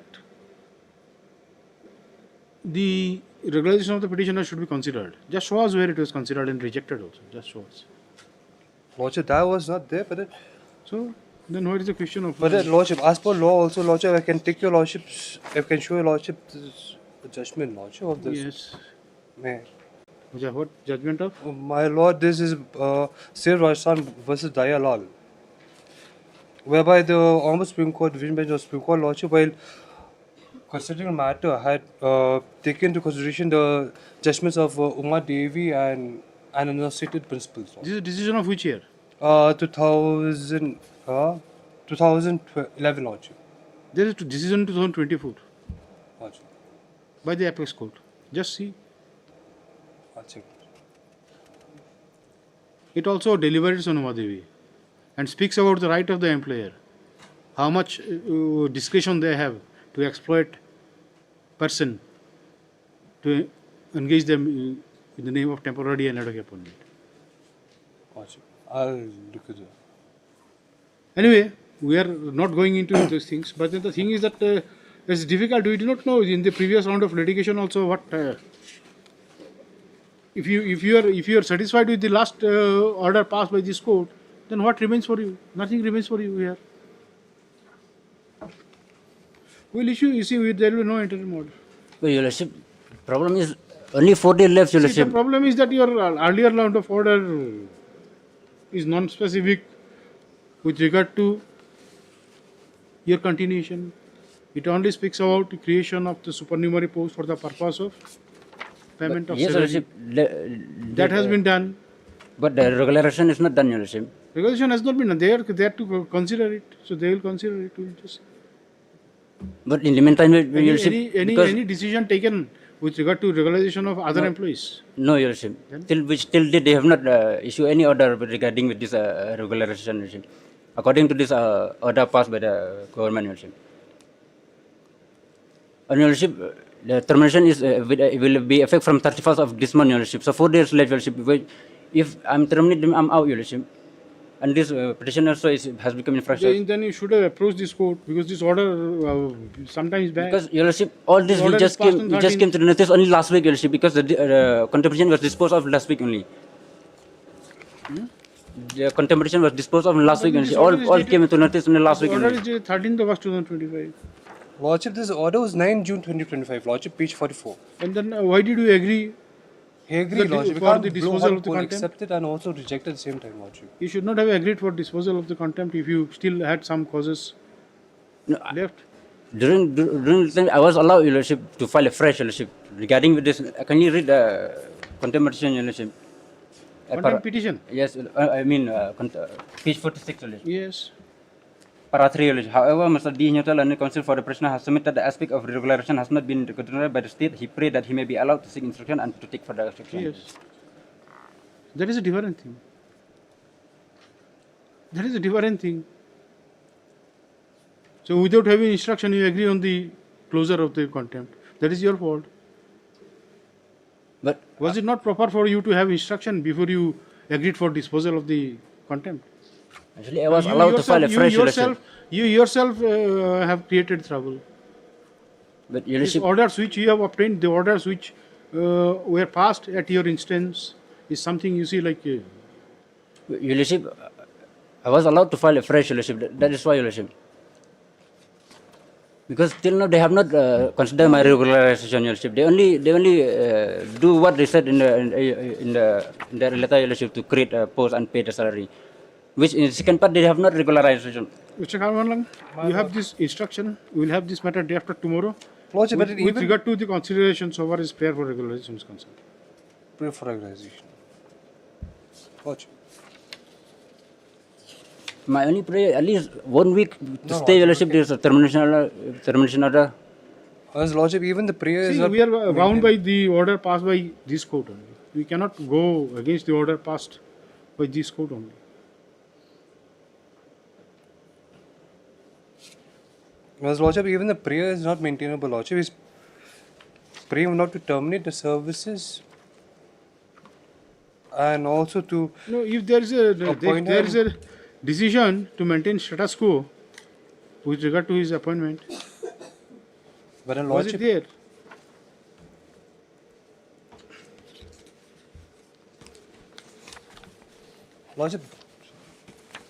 the regulation of the petitioner should be considered. Just show us where it was considered and rejected also. Just show us. Lordship, that was not there, but so then what is the question of? But Lordship, as per law also, Lordship, I can take your Lordship's, I can show your Lordship the judgment, Lordship, of this. Yes. May. What judgment of? My Lord, this is Sir Rajasthan versus Dayalal, whereby the Honorable Supreme Court, Division Bench of Supreme Court, Lordship, while considering the matter, had taken into consideration the judgments of Uma Devi and enunciated principles. This is a decision of which year? 2011, Lordship. There is a decision 2024 Lordship. by the Apex Court. Just see. Lordship. It also deliberates on Uma Devi and speaks about the right of the employer, how much discretion they have to exploit person to engage them in the name of temporary and ad hoc appointment. I'll look at that. Anyway, we are not going into those things, but the thing is that it's difficult. We do not know in the previous round of litigation also what. If you are satisfied with the last order passed by this court, then what remains for you? Nothing remains for you here. We'll issue. You see, there will be no interim order. Well, Your Lordship, problem is only 4 days left, Your See, Lordship. the problem is that your earlier round of order is non-specific with regard to your continuation. It only speaks about the creation of the supernumerary post for the purpose of payment of Yes, Your salary. Lordship. That has been done. But the regularization is not done, Your Lordship. Regulation has not been done. They are there to consider it. So they will consider it. We'll just But in the meantime, Your Lordship, any decision taken with regard to regularization of other employees? No, Your Lordship. Till date, they have not issued any order regarding with this regularization, Your Lordship. According to this order passed by the government, Your Lordship. And Your Lordship, the termination is will be effect from 31st of this month, Your Lordship. So 4 days left, Your Lordship. If I'm terminated, I'm out, Your Lordship. and this petition also has become infrastructure. Then you should have approached this court because this order sometimes back. Because Your Lordship, all this order we just is passed came, on we just 13th. came to the notice only last week, Your Lordship, because the contempt was disposed of last week only. The contempt was disposed of last week, Your this Lordship. order is All dated- came into notice only last week Order only. is dated 13th of August 2025. Lordship, this order was 9 June 2025. Lordship, page 44. And then why did you agree? He agreed, The- Lordship. We for can't the blow disposal one of the court, contempt? accept it and also reject at the same time, Lordship. You should not have agreed for disposal of the contempt if you still had some causes No, left. during the time, I was allowed, Your Lordship, to file a fresh, Your Lordship, regarding with this. Can you read the contempt petition, Your Lordship? Contempt petition? Yes, I mean, page 46, Your Lordship. Yes. Para 3, Your Lordship. However, Mr. D. Neutral and counsel for the prisoner has submitted the aspect of regularization has not been recognized by the state. He prayed that he may be allowed to seek instruction and to take further action. Yes. That is a different thing. That is a different thing. So without having instruction, you agree on the closure of the contempt. That is your fault. But was it not proper for you to have instruction before you agreed for disposal of the contempt? Actually, I was allowed to file a fresh, Your Lordship. You yourself have created trouble. But Your These Lordship, orders which you have obtained, the orders which were passed at your instance, is something you see like. Your Lordship, I was allowed to file a fresh, Your Lordship. That is why, Your Lordship. Because till now they have not considered my regularization, Your Lordship. They only do what they said in the letter, Your Lordship, to create a post and pay the salary. Which in the second part they have not regularization. Mr. Karmanlang, you have this instruction. We will have this matter day after tomorrow. Lordship, with, but with even- regard to the considerations of what is prayer for regularization is concerned. Pray for regularization. Lordship. My only prayer, at least 1 week to stay, Your Lordship, there is a termination order. As Lordship, even the prayer is See, not we are bound by the order passed by this court only. We cannot go against the order passed by this court only. As Lordship, even the prayer is not maintainable. Lordship is praying not to terminate the services and also to No, if there is a appoint there is him. a decision to maintain status quo with regard to his appointment, But in was it Lordship, there? Lordship,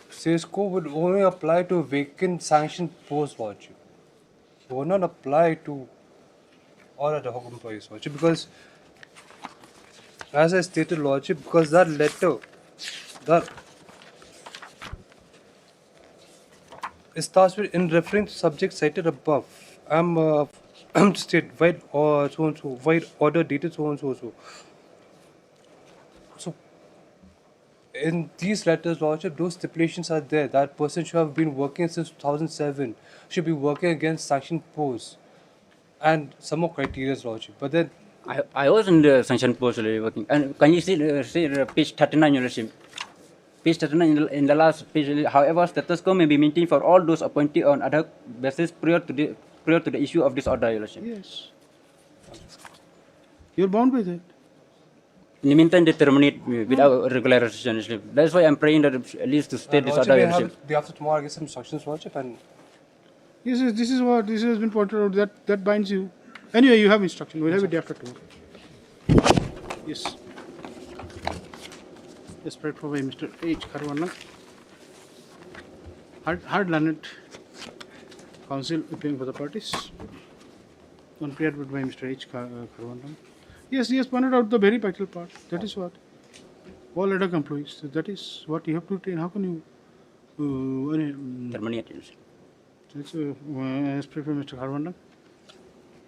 CESCO would only apply to vacant sanctioned post, Lordship. It would not apply to all other employees, Lordship, because as I stated, Lordship, because that letter, that it starts with in referring to subject cited above. I'm to state void or so and so, void order dated so and so. So in these letters, Lordship, those stipulations are there. That person should have been working since 2007, should be working against sanctioned posts, and some more criteria, Lordship. But then I was in the sanction post working. And can you see page 39, Your Lordship? Page 39 in the last page. However, status quo may be maintained for all those appointed on ad hoc basis prior to the issue of this order, Your Lordship. Yes. You are bound by that. In the meantime, they terminate without regularization, Your Lordship. That's why I'm praying that at least to stay this order, Your Lordship. day after tomorrow, I get some instructions, Lordship, and Yes, this is what this has been pointed out. That binds you. Anyway, you have instruction. We'll have it day after tomorrow. Yes. Yes, spread for by Mr. H. Karwanna. Hard learned counsel appearing for the parties. On prayer by Mr. H. Karwanna. Yes, he has pointed out the very vital part. That is what. All other employees. So that is what you have to train. How can you Terminate, Your Lordship. That's as per Mr. Karwanna.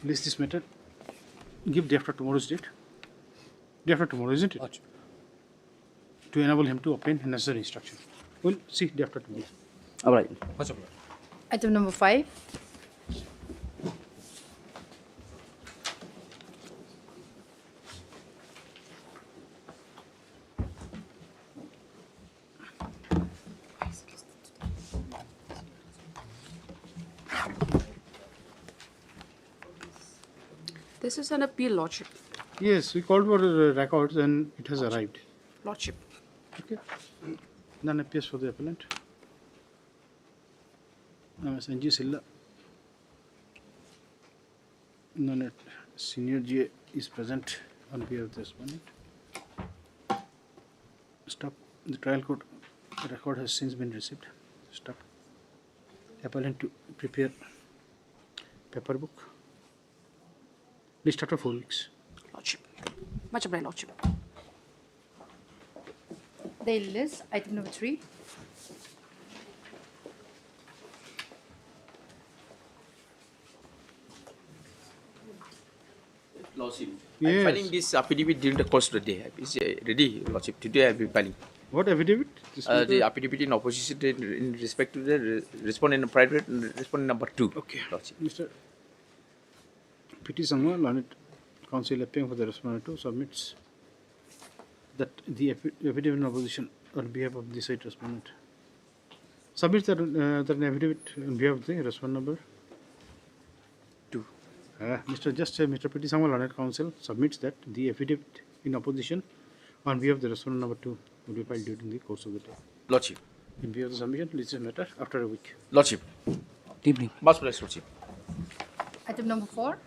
List this matter. Give day after tomorrow's date. Day after tomorrow, isn't it? To enable him to obtain necessary instruction. We'll see day after tomorrow. All right. Item number 5. This is an appeal, Lordship. Yes, we called for records and it has arrived. Lordship. Okay. None appears for the appellant. Sanjeev Silla. None. Senior GA is present on behalf of the respondent. Stop. The trial court record has since been received. Stop. Appellant to prepare paper book. List after 4 weeks. Lordship. Much obliged, Lordship. Daily list, item number 3. Lordship. Yes. I'm filing this affidavit during the course of the day. It's ready, Lordship. Today I'll be filing. What affidavit? The affidavit in opposition in respect to the respondent private respondent number 2. Okay. Lordship. Mr. P.T. Sangma, learned counsel appearing for the respondent 2 submits that the affidavit in opposition on behalf of the said respondent. Submits that an affidavit on behalf of the respondent number 2. Mr. P.T. Sangma, learned counsel submits that the affidavit in opposition on behalf of the respondent number 2 will be filed during the course of the day. Lordship. In view of the submission, this matter after a week. Lordship. Good evening. Much obliged, Lordship. Item number 4.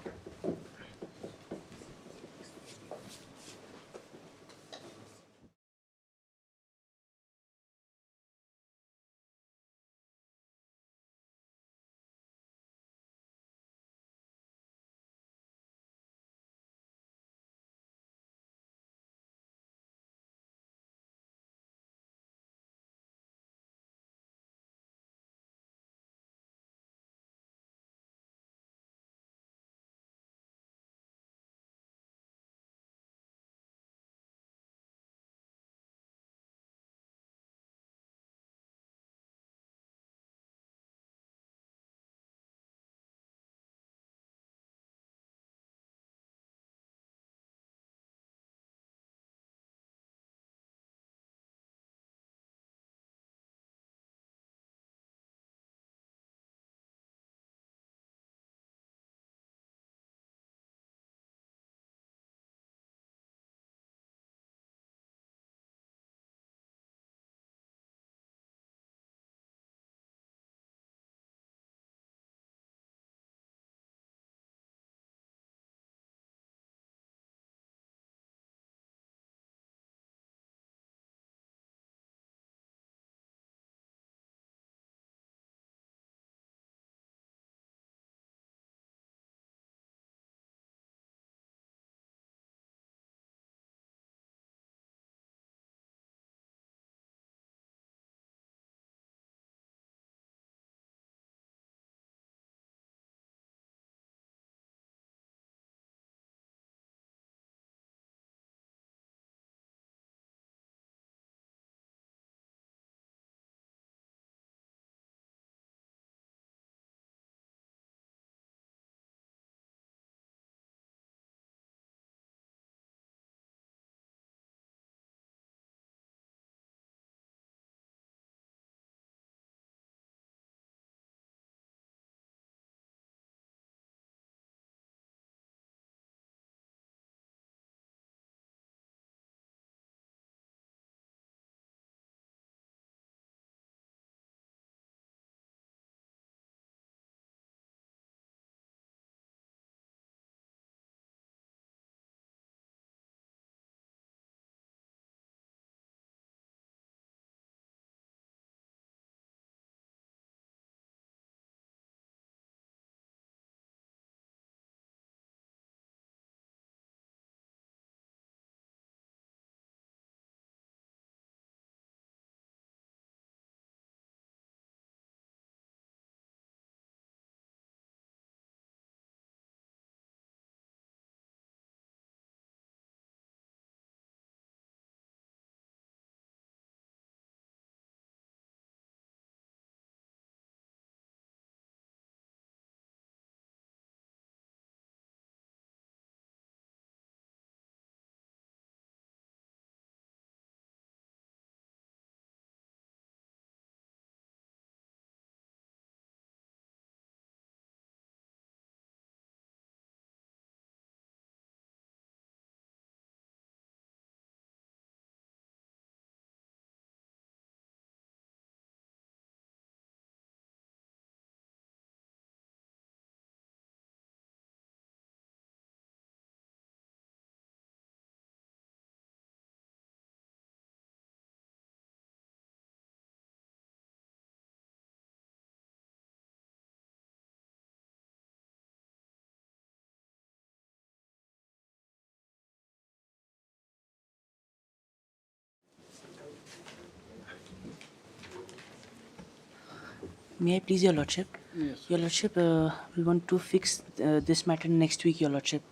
May I please, Your Lordship? Yes. Your Lordship, we want to fix this matter next week, Your Lordship.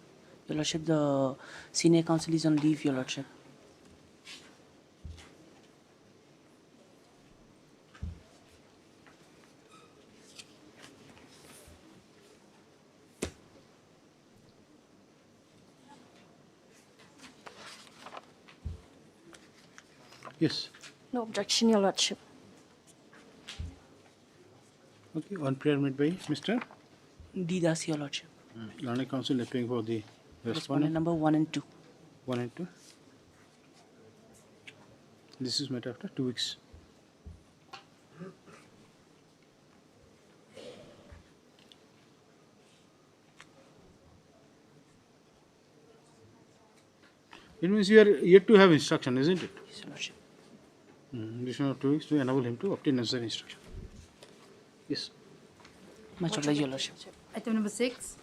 Your Lordship, the senior counsel is on leave, Your Lordship. Yes. No objection, Your Lordship. Okay, on prayer made by Mr. D. Das, Your Lordship. Learned Counsel appearing for the Respondent respondent number 1 and 2. 1 and 2. This is met after 2 weeks. It means you are yet to have instruction, isn't it? Yes, Your Lordship. Additional 2 weeks to enable him to obtain necessary instruction. Yes. Much obliged, Your Lordship. Item number 6.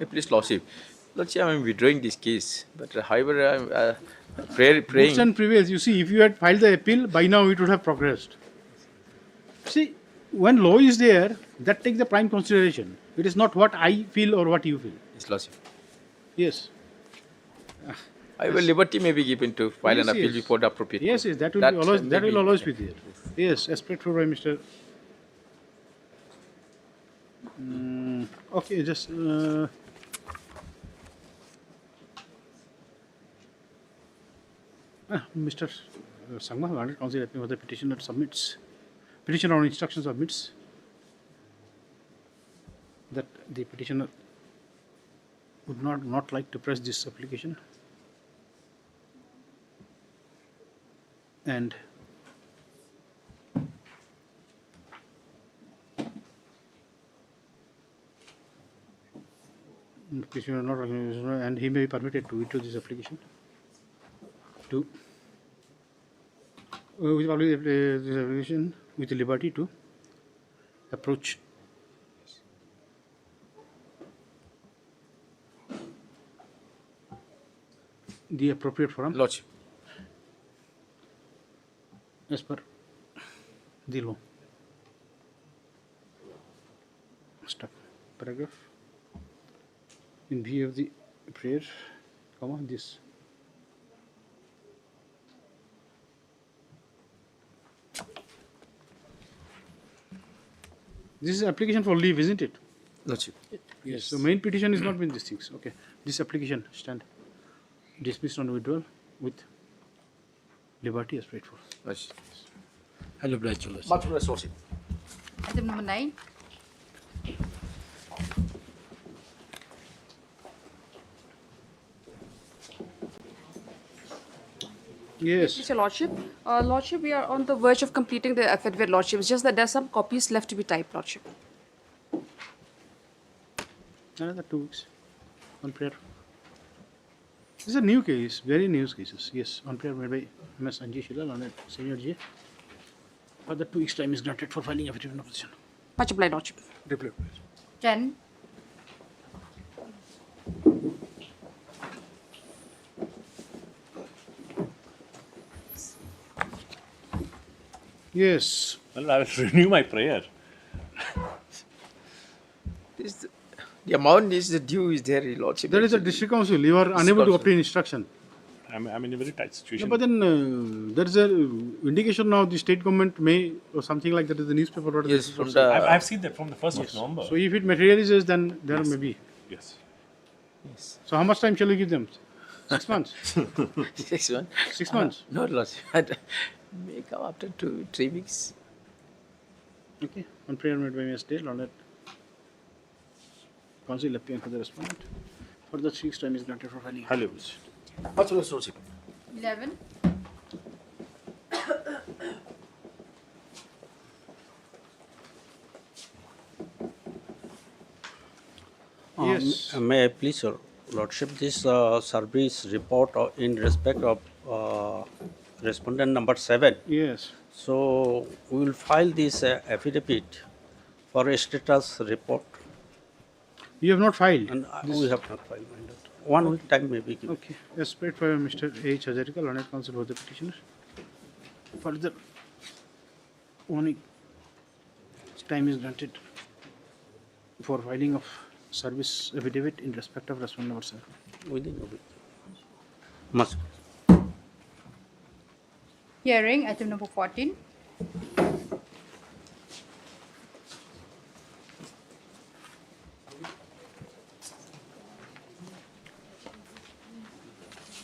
Please, Lordship. Lordship, I am withdrawing this case, but however, I am Books praying. and prevails. You see, if you had filed the appeal, by now it would have progressed. See, when law is there, that takes the prime consideration. It is not what I feel or what you feel. Yes, Lordship. Yes. However, liberty may be given to file Yes, an appeal yes. before the appropriate Yes, court. yes, that will always be there. Yes, as per by Mr. Okay, just Mr. Sangma, Learned Counsel appearing for the petitioner submits. Petitioner on instruction submits that the petitioner would not like to press this application, and petitioner not and he may be permitted to withdraw this application to with public this application with the liberty to approach the appropriate forum Lordship. as per the law. Stop. Paragraph. In view of the prayer, comma, this This is application for leave, isn't it? Lordship. Yes. So main petition is not been these things. Okay. This application stand dismissed on withdrawal with liberty as paid for. Lordship. I'll oblige your lordship. Much obliged, Lordship. Item number 9. Yes. Your Lordship. Lordship, we are on the verge of completing the affidavit, Lordship. It's just that there are some copies left to be typed, Lordship. Another 2 weeks on prayer. This is a new case, very new cases. Yes, on prayer made by Ms. Anji Shilal on it, Senior J. Further 2 weeks time is granted for filing affidavit in opposition. Much obliged, Lordship. Reply. 10. Yes. Well, I will renew my prayer. This, the amount is the due is there, Your Lordship. There is a district council. You are unable to obtain instruction. I'm in a very tight No, situation. but then there is a indication now the state government may or something like that is the newspaper. What is Yes, this from also? the I've seen that from the 1st of November. So if it materializes, then there may be. Yes. yes. So how much time shall we give them? 6 months. 6 months. 6 months. No, Lordship. May come after 2-3 weeks. Okay. On prayer made by Ms. Dale on it. Council appearing for the respondent. Further 6 time is granted for filing. I'll oblige. Much obliged, Lordship. 11. Yes. May I please, Your Lordship, this service report in respect of respondent number 7. Yes. So we will file this affidavit for a status report. You have not filed. And we have not filed, my lord. 1 week time may be given. Okay. As paid for Mr. H. Hazarika, Learned Counsel for the petitioner. Further 1 week time is granted for filing of service affidavit in respect of respondent number 7. Within a week. Must. Hearing. Item number 14.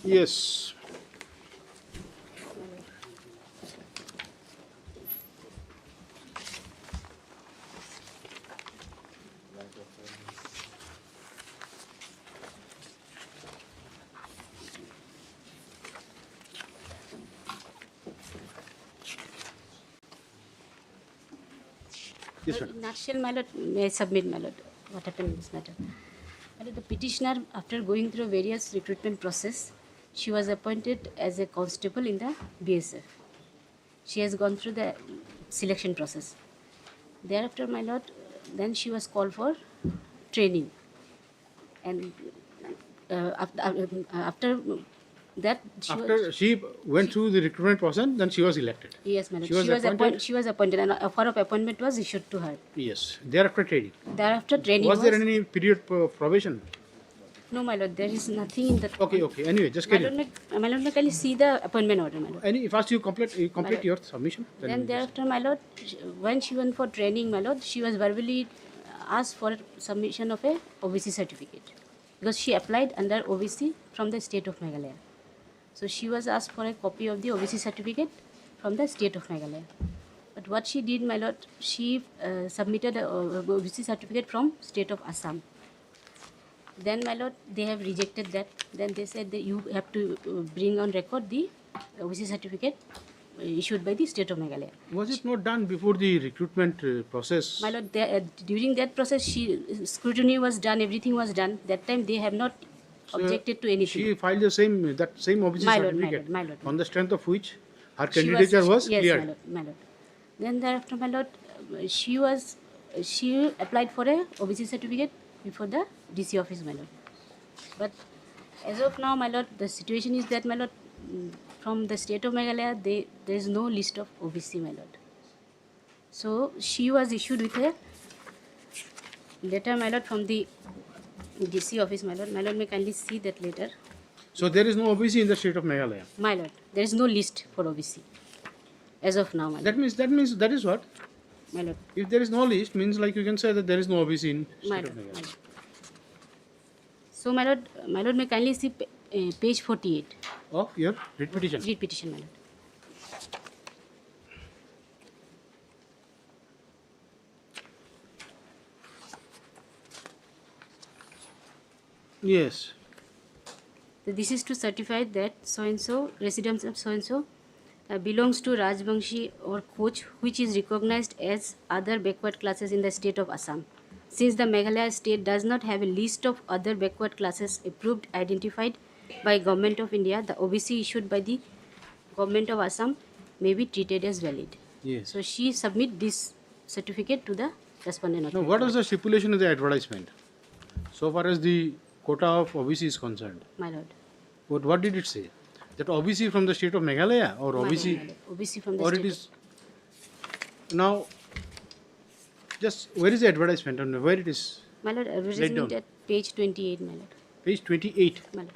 Yes. Yes, sir. In nutshell, my lord, may I submit, my lord, what happened in this matter? My lord, the petitioner, after going through various recruitment process, she was appointed as a constable in the BSF. She has gone through the selection process. Thereafter, my lord, then she was called for training. And after that, She went through the recruitment process, then she was elected. yes, my lord, She was appointed? she was appointed, and an offer of appointment was issued to her. Yes. Thereafter training. Thereafter, training Was there any period probation? No, my lord, there is nothing in that. Okay, okay. Anyway, just My carry on. lord, my lord, can you see the appointment order, my lord? Any, first you complete lord. your submission. Then thereafter, my lord, when she went for training, my lord, she was verbally asked for submission of a OBC certificate because she applied under OBC from the state of Meghalaya. So she was asked for a copy of the OBC certificate from the state of Meghalaya. But what she did, my lord, she submitted a OBC certificate from state of Assam. Then, my lord, they have rejected that. Then they said that you have to bring on record the OBC certificate issued by the state of Meghalaya. Was it not done before the recruitment process? My lord, during that process, scrutiny was done, everything was done. That time they have not objected to anything. She filed the same OBC My lord, certificate, my lord. on the strength of which her She candidature was yes, cleared. my lord. Then thereafter, my lord, she applied for a OBC certificate before the DC office, my lord. But as of now, my lord, the situation is that, my lord, from the state of Meghalaya, there is no list of OBC, my lord. So she was issued with a letter, my lord, from the DC office, my lord. My lord, may kindly see that letter. So there is no OBC in the state of Meghalaya. My lord, there is no list for OBC as of now, my lord. That means that is what? My lord. If there is no list, means like you can say that there is no OBC in My state of lord. Meghalaya. So, my lord, may kindly see page 48. Of your writ petition. Writ petition, my lord. Yes. So this is to certify that so-and-so, residence of so-and-so, belongs to Rajbangshi or Koch, which is recognized as other backward classes in the state of Assam. Since the Meghalaya state does not have a list of other backward classes approved, identified by Government of India, the OBC issued by the Government of Assam may be treated as valid. Yes. So she submit this certificate to the respondent Now, authority. what was the stipulation in the advertisement? So far as the quota of OBC is concerned, My lord. what did it say? That OBC from the state of Meghalaya or My lord, OBC? my lord. OBC from the Or state it is now just where is the advertisement and where it is? My lord, Laid advertisement down. at page 28, my lord. Page 28. My lord.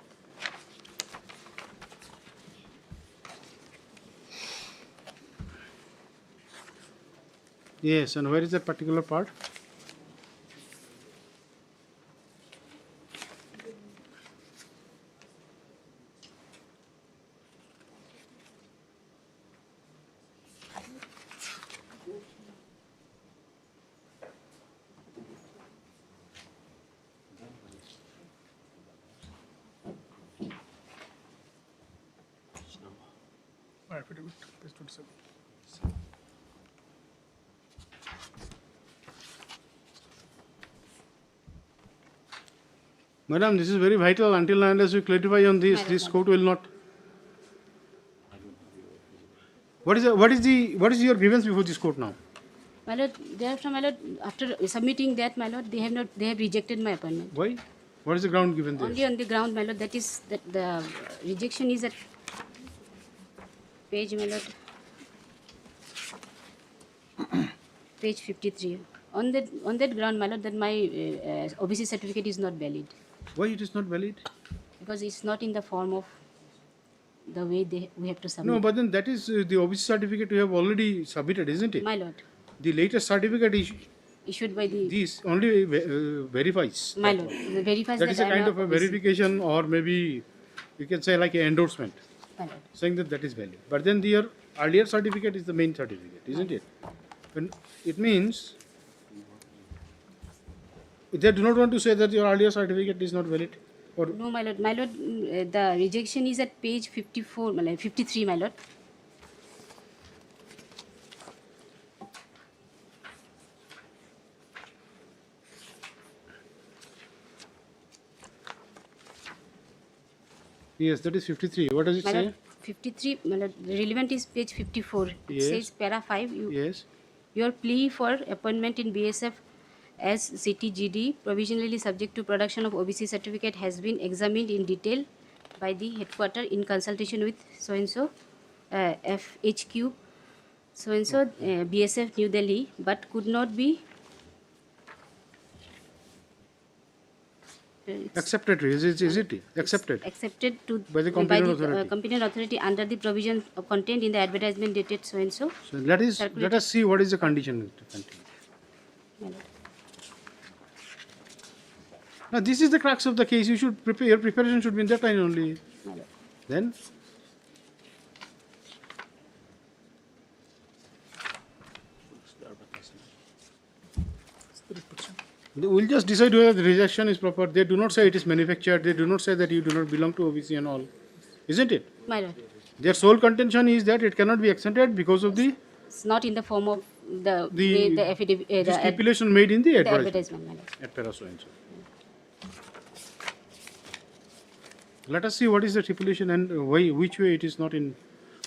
Yes, and where is that particular part? Affidavit, page 27. Madam, this is very vital. Until and unless you clarify on this, this court will not. What is your grievance before this court now? My lord, thereafter, my lord, after submitting that, my lord, they have rejected my appointment. Why? What is the ground given there? Only on the ground, my lord, that is that the rejection is at page, my lord, page 53. On that ground, my lord, that my OBC certificate is not valid Why it is not valid? because it's not in the form of the way we have to submit. No, but then that is the OBC certificate you have already submitted, isn't it? My lord, The latest certificate is issued by the this only verifies. my lord, it verifies That is a I am kind of a OBC. verification, or maybe you can say like an endorsement, My lord. saying that that is valid. But then your earlier certificate is the main certificate, isn't it? And it means they do not want to say that your earlier certificate is not valid. Or No, my lord. My lord, the rejection is at page 54, my lord, 53, my lord. yes, that is 53. What does it My say? lord, 53, my lord, the relevant is page 54. It Yes. says para 5, Yes. your plea for appointment in BSF as CTGD, provisionally subject to production of OBC certificate, has been examined in detail by the headquarter in consultation with so-and-so, FHQ, so-and-so, BSF New Delhi, but could not be Accepted, is it? Accepted. accepted to By the competent authority. competent authority under the provision of contained in the advertisement dated so-and-so. So let us see what is the condition. My lord. Now this is the crux of the case. You should prepare. Your preparation should be in that line only. My lord. Then we'll just decide whether the rejection is proper. They do not say it is manufactured. They do not say that you do not belong to OBC and all, isn't it? My lord. Their sole contention is that it cannot be accepted because of the It's not in the form of the affidavit, the stipulation made in the advertisement. advertisement, my lord. At para so and so. Let us see what is the stipulation and which way it is not in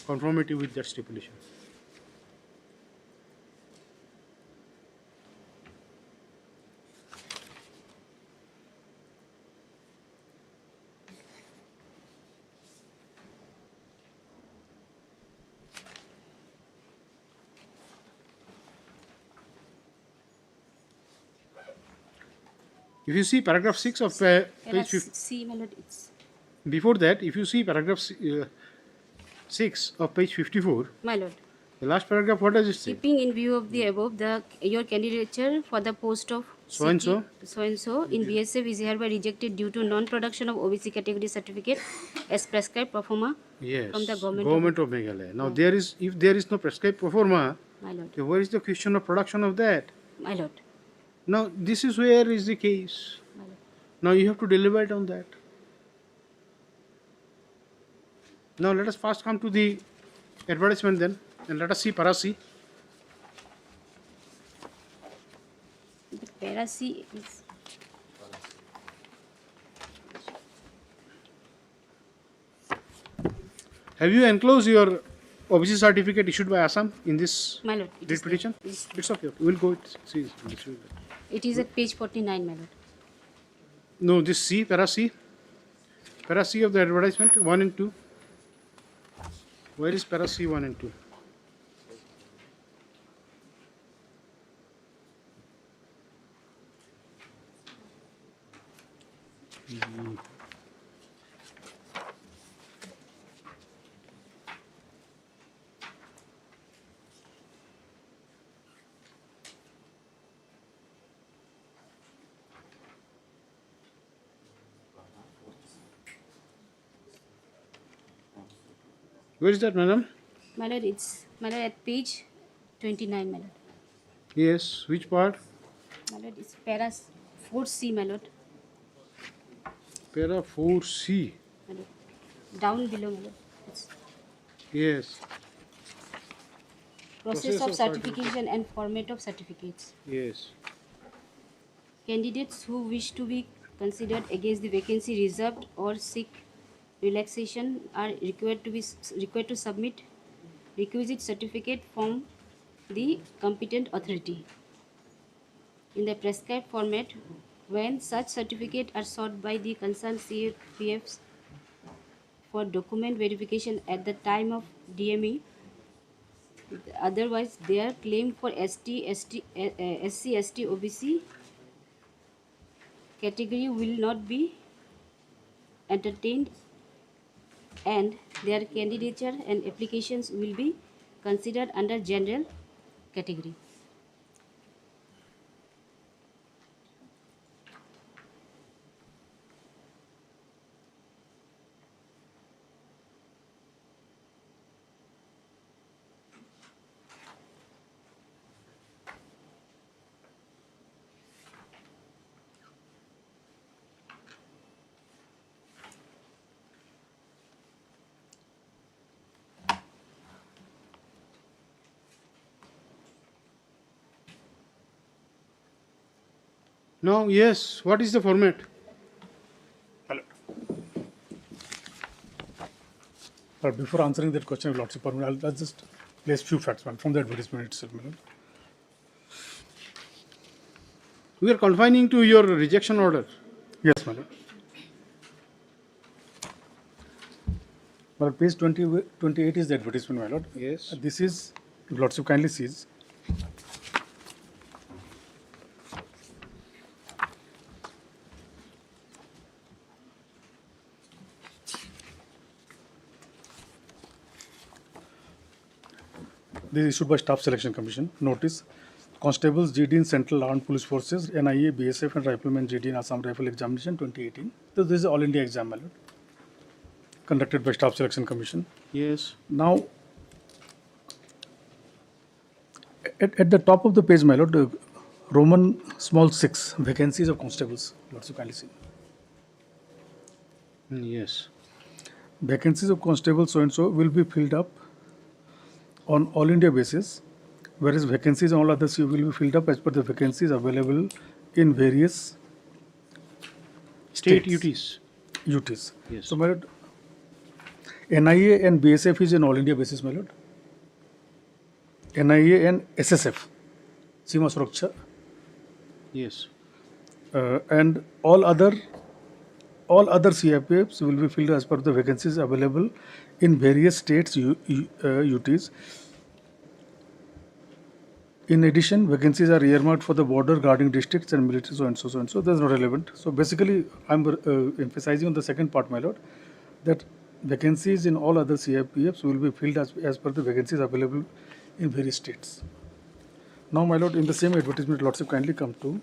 conformity with that stipulation. If you see paragraph 6 of page 50, See, my lord, it's before that, if you see paragraph 6 of page 54, my lord. The last paragraph, what does it say? Keeping in view of the above, your candidature for the post of So and so? so and so in BSF is hereby rejected due to non-production of OBC category certificate as prescribed pro forma Yes. from the Government of Meghalaya. Now, there is, if there is no prescribed pro forma, My lord. then where is the question of production of that? My lord. Now, this is where is the case. Now, you have to deliberate on that. Now, let us first come to the advertisement then, and let us see para C. The para C is Have you enclosed your OBC certificate issued by Assam in this My lord, it is there. petition? It's okay. We'll go see. It is at page 49, my lord. No, this C, para C. Para C of the advertisement, 1 and 2. Where is para C 1 and 2? Where is that, madam? My lord, it's my lord at page 29, my lord. Yes, which part? My lord, it's para 4C, my lord. Para 4C. My lord. Down below, my lord. It's Yes, process of certification and format of certificates. yes. Candidates who wish to be considered against the vacancy reserved or seek relaxation are required to submit requisite certificate from the competent authority in the prescribed format. When such certificate are sought by the concerned CFPFs for document verification at the time of DME, otherwise their claim for SC, ST, OBC category will not be entertained, and their candidature and applications will be considered under general category. Now, yes, what is the format? Before answering that question, Your Lordship, I'll just place few facts from the advertisement itself, my lord. We are confining to your rejection order. Yes, my lord. Well, page 28 is the advertisement, my lord. Yes. This is, if Lordship kindly sees, this is issued by Staff Selection Commission. Notice, Constables GD in Central Armed Police Forces, NIA, BSF and Rifleman GD in Assam Rifle Examination 2018. So this is All India exam, my lord, conducted by Staff Selection Commission. Yes. Now, at the top of the page, my lord, Roman small 6, vacancies of constables. Lots of kindly see. Yes. Vacancies of constables so and so will be filled up on all India basis, whereas vacancies on all others will be filled up as per the vacancies available in various State states. UTs. Yes. So, my lord, NIA and BSF is an all India basis, my lord. NIA and SSF, Seema Suraksha, Yes. and all other CIPFs will be filled as per the vacancies available in various states UTs. In addition, vacancies are earmarked for the border guarding districts and military so and so and so. That's not relevant. So basically, I'm emphasizing on the second part, my lord, that vacancies in all other CIPFs will be filled as per the vacancies available in various states. Now, my lord, in the same advertisement, lordship kindly come to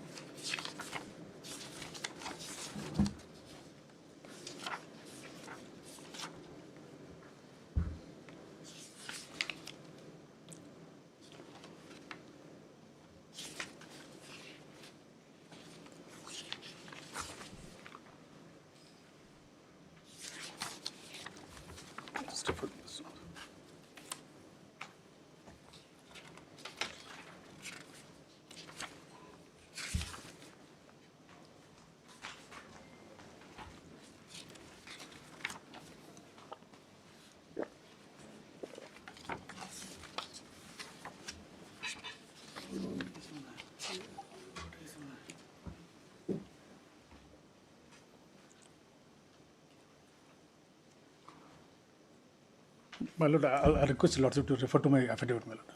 my lord, I request lordship to refer to my affidavit, my lord.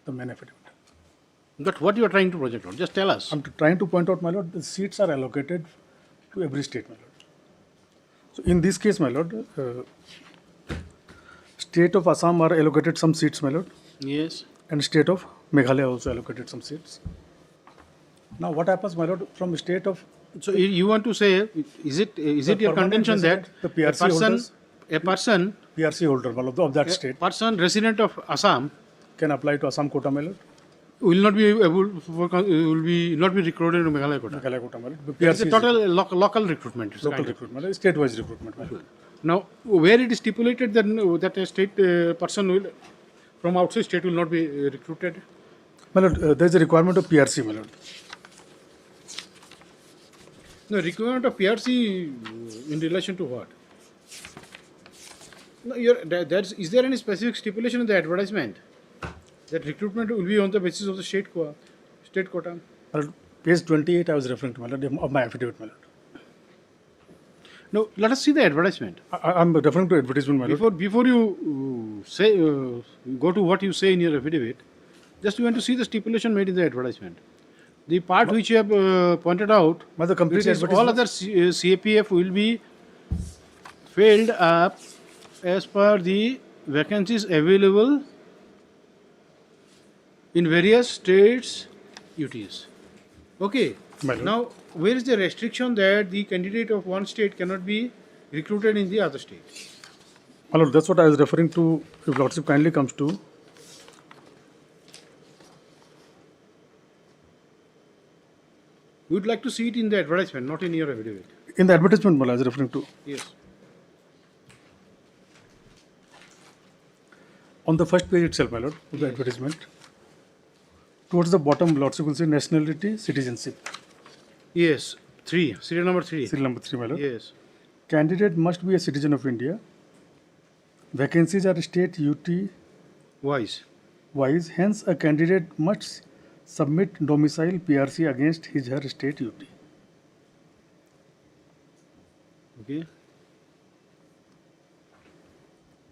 The main affidavit. But what you are trying to project on? Just tell us. I'm trying to point out, my lord, the seats are allocated to every state, my lord. So in this case, my lord, state of Assam are allocated some seats, my lord. Yes. And state of Meghalaya also allocated some seats. Now what happens, my lord, from state of... So you want to say, is it your contention that the PRC holders, a person PRC holder my lord, of that state, person resident of Assam can apply to Assam quota, my lord? will not be able will be not be recruited to Meghalaya quota. Meghalaya quota, my lord. It's a total local recruitment. Local recruitment, state-wise recruitment, my lord. Now, where it is stipulated that a state person will from outside state will not be recruited? My lord, there is a requirement of PRC, my lord. No, requirement of PRC in relation to what? No, is there any specific stipulation in the advertisement that recruitment will be on the basis of the state quota? My lord, page 28 I was referring to, my lord, of my affidavit, my lord. No, let us see the advertisement. I'm referring to advertisement, my lord. Before you say go to what you say in your affidavit, just you want to see the stipulation made in the advertisement. The part which you have pointed out, complete all other CAPF will be filled up as per the vacancies available in various states UTs. Okay. Now, where is the restriction that the candidate of one state cannot be recruited in the other state? My lord, that's what I was referring to. If lordship kindly comes to We would like to see it in the advertisement, not in your affidavit. in the advertisement, my lord, I was referring to. Yes. On the first page itself, my lord, of the advertisement, towards the bottom, lordship will say nationality, citizenship. Yes, 3, serial number 3. Serial number 3, my lord. Yes. Candidate must be a citizen of India. Vacancies are state UT wise. Hence, a candidate must submit domicile PRC against his/her state UT. Okay.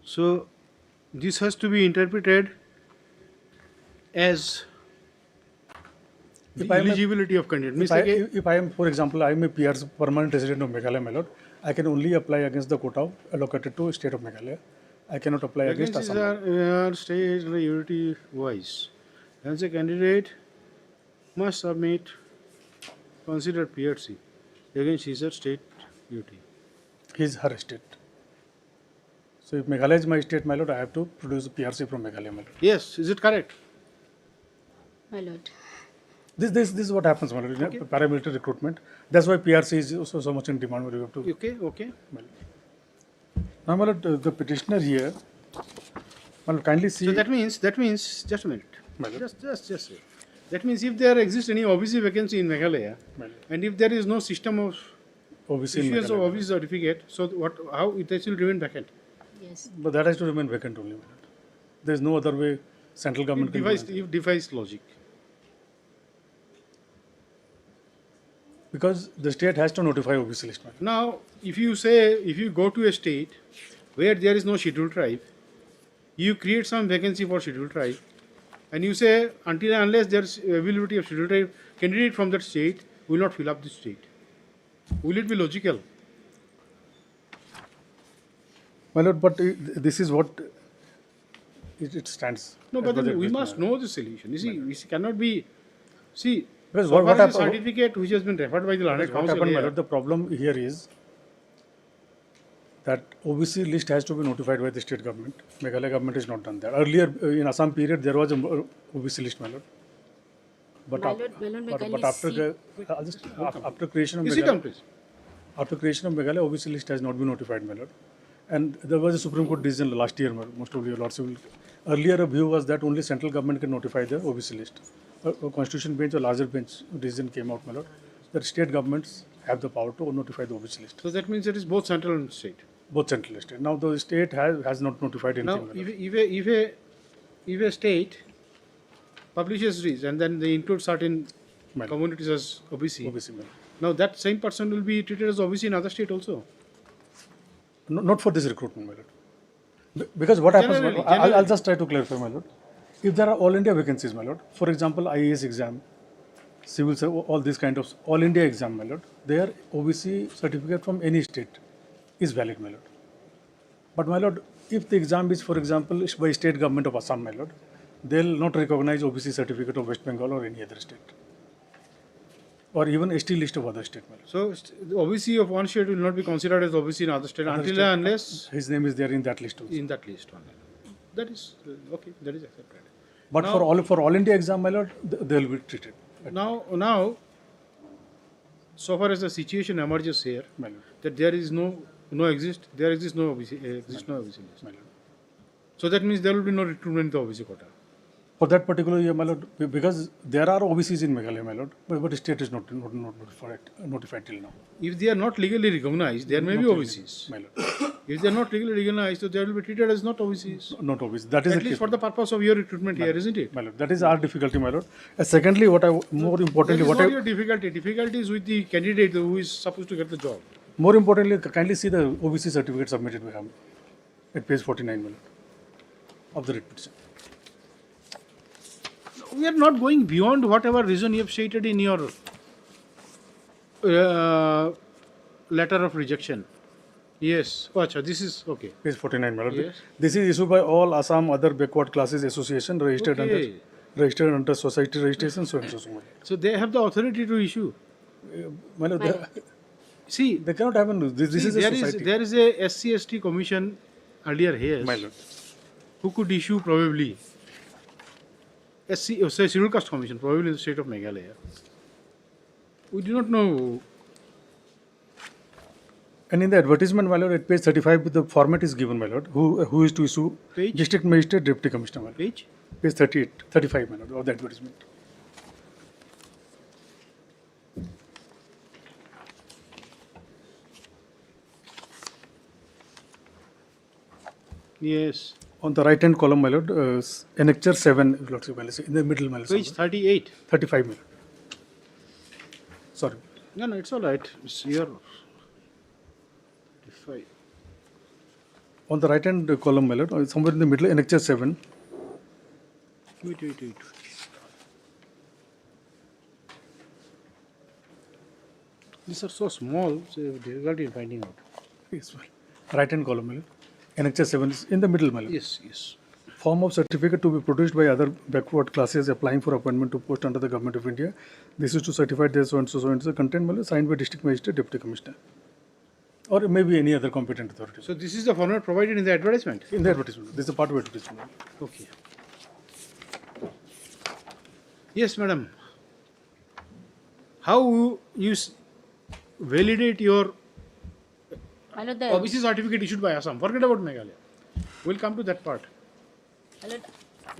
So, this has to be interpreted as the eligibility of candidate. If I am, for example, I am a PRC, permanent resident of Meghalaya, my lord, I can only apply against the quota allocated to state of Meghalaya. I cannot apply against Assam. Are state unity wise. Hence, a candidate must submit considered PRC against his or state UT. His/her state. So, if Meghalaya is my state, my lord, I have to produce a PRC from Meghalaya, my lord. Yes, is it correct? My lord. This is what happens, my lord, in paramilitary recruitment. That's why PRC is also so much in demand. Where you have to. Okay. Now, my lord, the petitioner here, my lord, kindly see. So that means just a minute. Just wait. That means if there exists any OBC vacancy in Meghalaya, and if there is no system of issuance of OBC certificate, so how it will remain vacant? Yes. But that has to remain vacant only. There is no other way central government can do it. Defies logic. Because the state has to notify OBC list. Now, if you go to a state where there is no scheduled tribe, you create some vacancy for scheduled tribe, and you say until and unless there is availability of scheduled tribe, candidate from that state will not fill up the state. Will it be logical? My lord, but this is what it stands. No, as but per the then we existing must law. know the solution. You see, we cannot be. See, Because so what far as the happened- certificate which has been referred by the Learned What Council happened, my here, lord, the problem here is that OBC list has to be notified by the state government. Meghalaya government has not done that. Earlier, in Assam period, there was a OBC list, my lord. But, My lord, may but kindly after, see- after creation of Is it Meghalaya, complete? after creation of Meghalaya, OBC list has not been notified, my lord. And there was a Supreme Court decision last year, most of your lords will. Earlier, a view was that only central government can notify the OBC list. A constitution bench or larger bench decision came out, my lord, that state governments have the power to notify the OBC list. So that means it is both central and state. Both central and state. Now the state has not notified anything. Now, my lord. if a state publishes these and then they include certain communities as OBC, OBC, my lord. now that same person will be treated as OBC in other state also. No, not for this recruitment, my lord. Because what happens, my lord, I'll just try to clarify, my lord. If there are all India vacancies, my lord, for example, IAS exam, civil service, all these kind of all India exam, my lord, their OBC certificate from any state is valid, my lord. But my lord, if the exam is, for example, by state government of Assam, my lord, they'll not recognize OBC certificate of West Bengal or any other state. Or even ST list of other state, my lord. So the OBC of one state will not be considered as OBC in other state Other until state, and unless his name is there in that list also. in that list only. That is okay. That is accepted. But Now- for all India exam, my lord, they will be treated. Now, so far as the situation emerges here, My lord. that there exists no OBC list. My lord. So that means there will be no recruitment in the OBC quota. For that particular year, my lord, because there are OBCs in Meghalaya, my lord, but the state is not notified till now. If they are not legally recognized, there may be Not OBCs. My lord. If they are not legally recognized, so they will be treated as not OBCs. Not OBC. That is At the least case, for the purpose of your recruitment here, isn't it? my lord. That is our difficulty, my lord. Secondly, more importantly, That is not your difficulty. Difficulty is with the candidate who is supposed to get the job. more importantly, kindly see the OBC certificate submitted by him at page 49, my lord, of the writ petition. We are not going beyond whatever reason you have stated in your letter of rejection. Yes. Oh, achha, this is okay. Page 49, my lord. Yes. This is issued by all Assam Other Backward Classes Association registered under society registration, so and so. So, my lord. So they have the authority to issue. My lord, See, they cannot have this is a society. there is a SC/ST commission earlier here, My lord. who could issue probably say scheduled caste commission, probably in the state of Meghalaya. We do not know. And in the advertisement, my lord, at page 35, the format is given, my lord, who is to issue Page? district magistrate, deputy commissioner, my lord. Page? Page 35, my lord, of the advertisement. Yes. On the right hand column, my lord, annexure 7, lordship, in the middle, my lord. Page 38. 35, my lord. Sorry. No, it's all right. It's your. On the right hand column, my lord, somewhere in the middle, annexure 7. Wait. These are so small, so you have difficulty in finding out. Yes, well. Right hand column, my lord. Annexure 7 is in the middle, my lord. Yes. Form of certificate to be produced by other backward classes applying for appointment to post under the government of India. This is to certify their so and so content, my lord, signed by district magistrate, deputy commissioner. Or maybe any other competent authority. So this is the format provided in the advertisement? In the advertisement. This is a part of advertisement. Okay. Yes, madam. How you validate your My lord, the, OBC certificate issued by Assam? Forget about Meghalaya. We'll come to that part. my lord,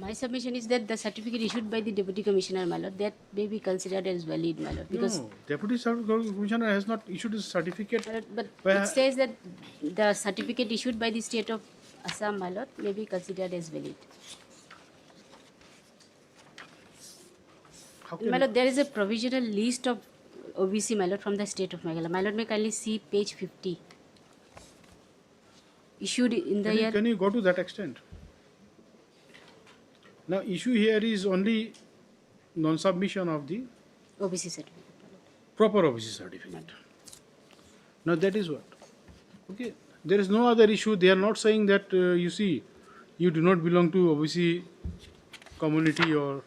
my submission is that the certificate issued by the deputy commissioner, my lord, that may be considered as valid, my lord, because No, Deputy Commissioner has not issued his certificate. but Where- it says that the certificate issued by the state of Assam, my lord, may be considered as valid. How can My lord, there is a provisional list of OBC, my lord, from the state of Meghalaya. My lord, may kindly see page 50. Issued in the year. Can you go to that extent? Now, issue here is only non-submission of the OBC certificate. proper OBC certificate. Now, that is what? Okay. There is no other issue. They are not saying that, you see, you do not belong to OBC community or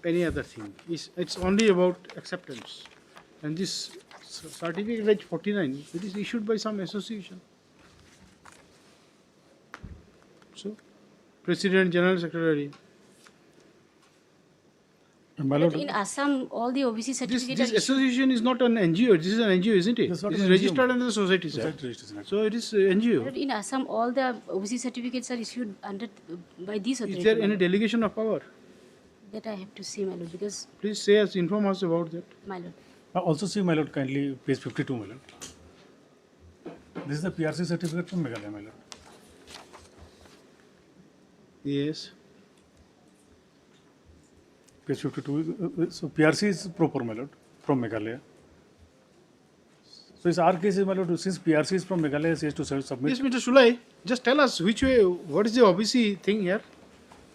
any other thing. It's only about acceptance. And this certificate like 49, it is issued by some association. So, President, General Secretary. But in Assam, all the OBC This certificates are issued. association is not an NGO. This is an NGO, isn't it? It's not It an is NGO. registered under the society, sir. Society registration. So it is NGO. But in Assam, all the OBC certificates are issued under by these authorities. Is there any delegation of power? That I have to see, my lord, because Please say us, inform us about that. my lord. Also see, my lord, kindly page 52, my lord. This is the PRC certificate from Meghalaya, my lord. Yes. Page 52. So PRC is proper, my lord, from Meghalaya. So it's our case, my lord, since PRC is from Meghalaya, says to submit. Yes, Mr. Sulai, just tell us which way, what is the OBC thing here?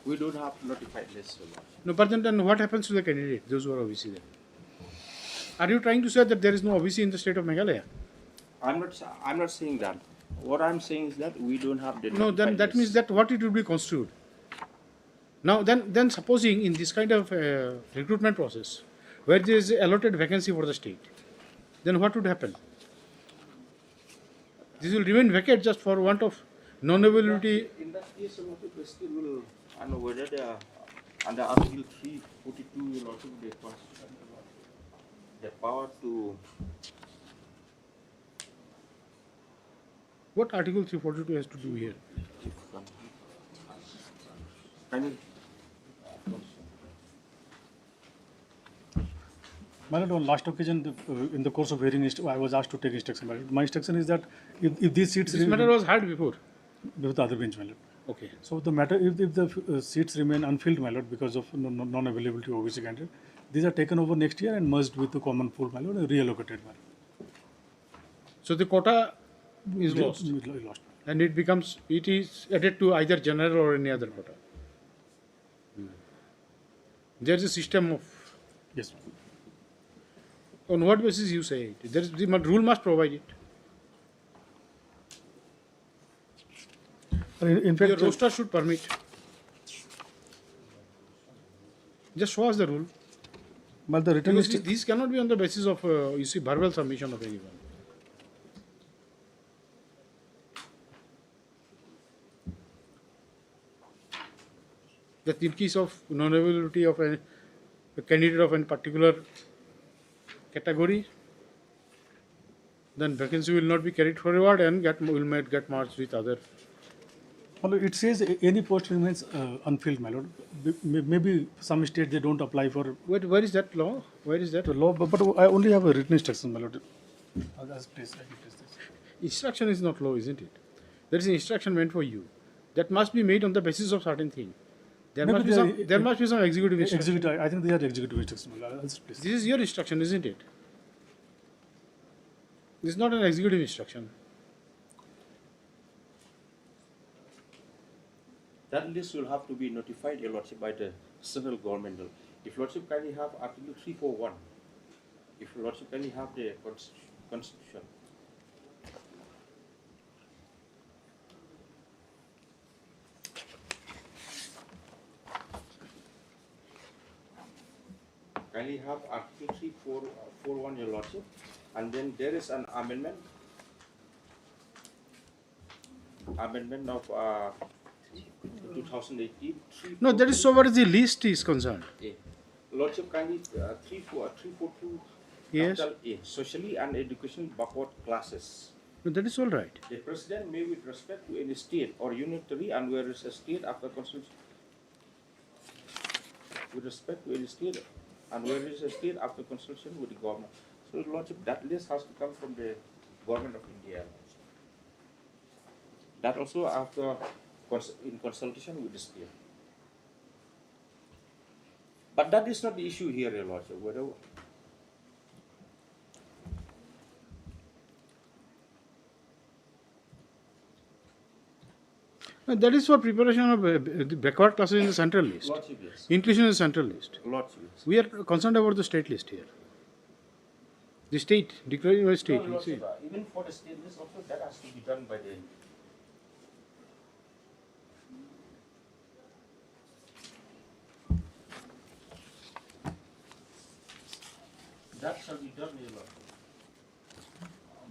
We don't have notified list. No, but then what happens to the candidate, those who are OBC there? Are you trying to say that there is no OBC in the state of Meghalaya? I'm not saying that. What I'm saying is that we don't have the No, then that means that what it will be construed. Now, then supposing in this kind of recruitment process, where there is allotted vacancy for the state, then what would happen? This will remain vacant just for want of non-availability. In that case, the state will, I know whether under Article 342 will also be the power to. What Article 342 has to do here? My lord, on last occasion, in the course of hearing, I was asked to take instruction. My lord. My instruction is that if these seats... This matter was heard before? With the other bench, my lord. Okay. So the matter, if the seats remain unfilled, my lord, because of non-availability of OBC candidate, these are taken over next year and merged with the common pool, my lord, and reallocated, my lord. So the quota is lost. Lost. And it is added to either general or any other quota. There is a system of... Yes. On what basis you say it? There is, the rule must provide it. In fact, your roster should permit. Just show us the rule. But the written Because these cannot be on the basis of, you see, verbal submission of anyone. That in case of non-availability of a candidate of a particular category, then vacancy will not be carried forward and will get merged with other. Well, it says any post remains unfilled, my lord. Maybe some states they don't apply for. Where is that law? Where is that? The law, but I only have a written instruction, my lord. Instruction is not law, isn't it? There is an instruction meant for you. That must be made on the basis of certain thing. There must be some executive instruction. I think they are executive instructions. This is your instruction, isn't it? This is not an executive instruction. That list will have to be notified, Your Lordship, by the central government. If Lordship kindly have Article 341, if Lordship kindly have the Constitution. Kindly have Article 341, Your Lordship, and then there is an amendment of 2018. No, that is so far as the list is concerned. Yeah. Lordship kindly 342. Yes. A, socially and educationally backward classes. No, that is all right. The President may, with respect to any state or unitary, and where is a state after constitution, with respect to any state, and where is a state after consultation with the government. So, Lordship, that list has to come from the government of India. That also after in consultation with the state. But that is not the issue here, Your Lordship. Whether No, that is for preparation of the backward classes in the central list. Lordship, yes. Inclusion in the central list. Lordship, yes. We are concerned about the state list here. The state, declaring by state. No, Lordship, even for the state list also, that has to be done by the That shall be done, Your Lordship,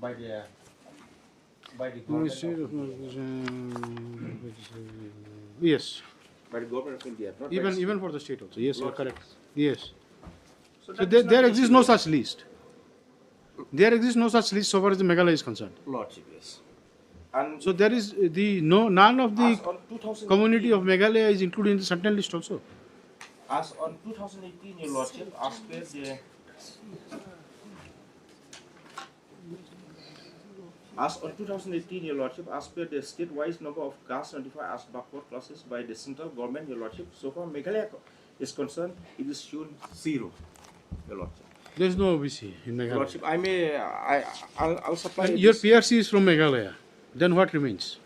by the Ministry of yes. by the government of India, not by Even the even for the state also. Yes, you are Lordship. correct. Yes. So, So that there, is not there the exists issue. no such list. There exists no such list so far as the Meghalaya is concerned. Lordship, yes. And So there is the none of the as on 2018, community of Meghalaya is included in the sentinel list also. As on 2018, Your Lordship, as per the as on 2018, Your Lordship, as per the state-wise number of castes notified as backward classes by the central government, Your Lordship, so far Meghalaya is concerned, it is shown 0, Your Lordship. There is no OBC in Your Meghalaya. Lordship, I'll supply And this. your PRC is from Meghalaya. Then what remains?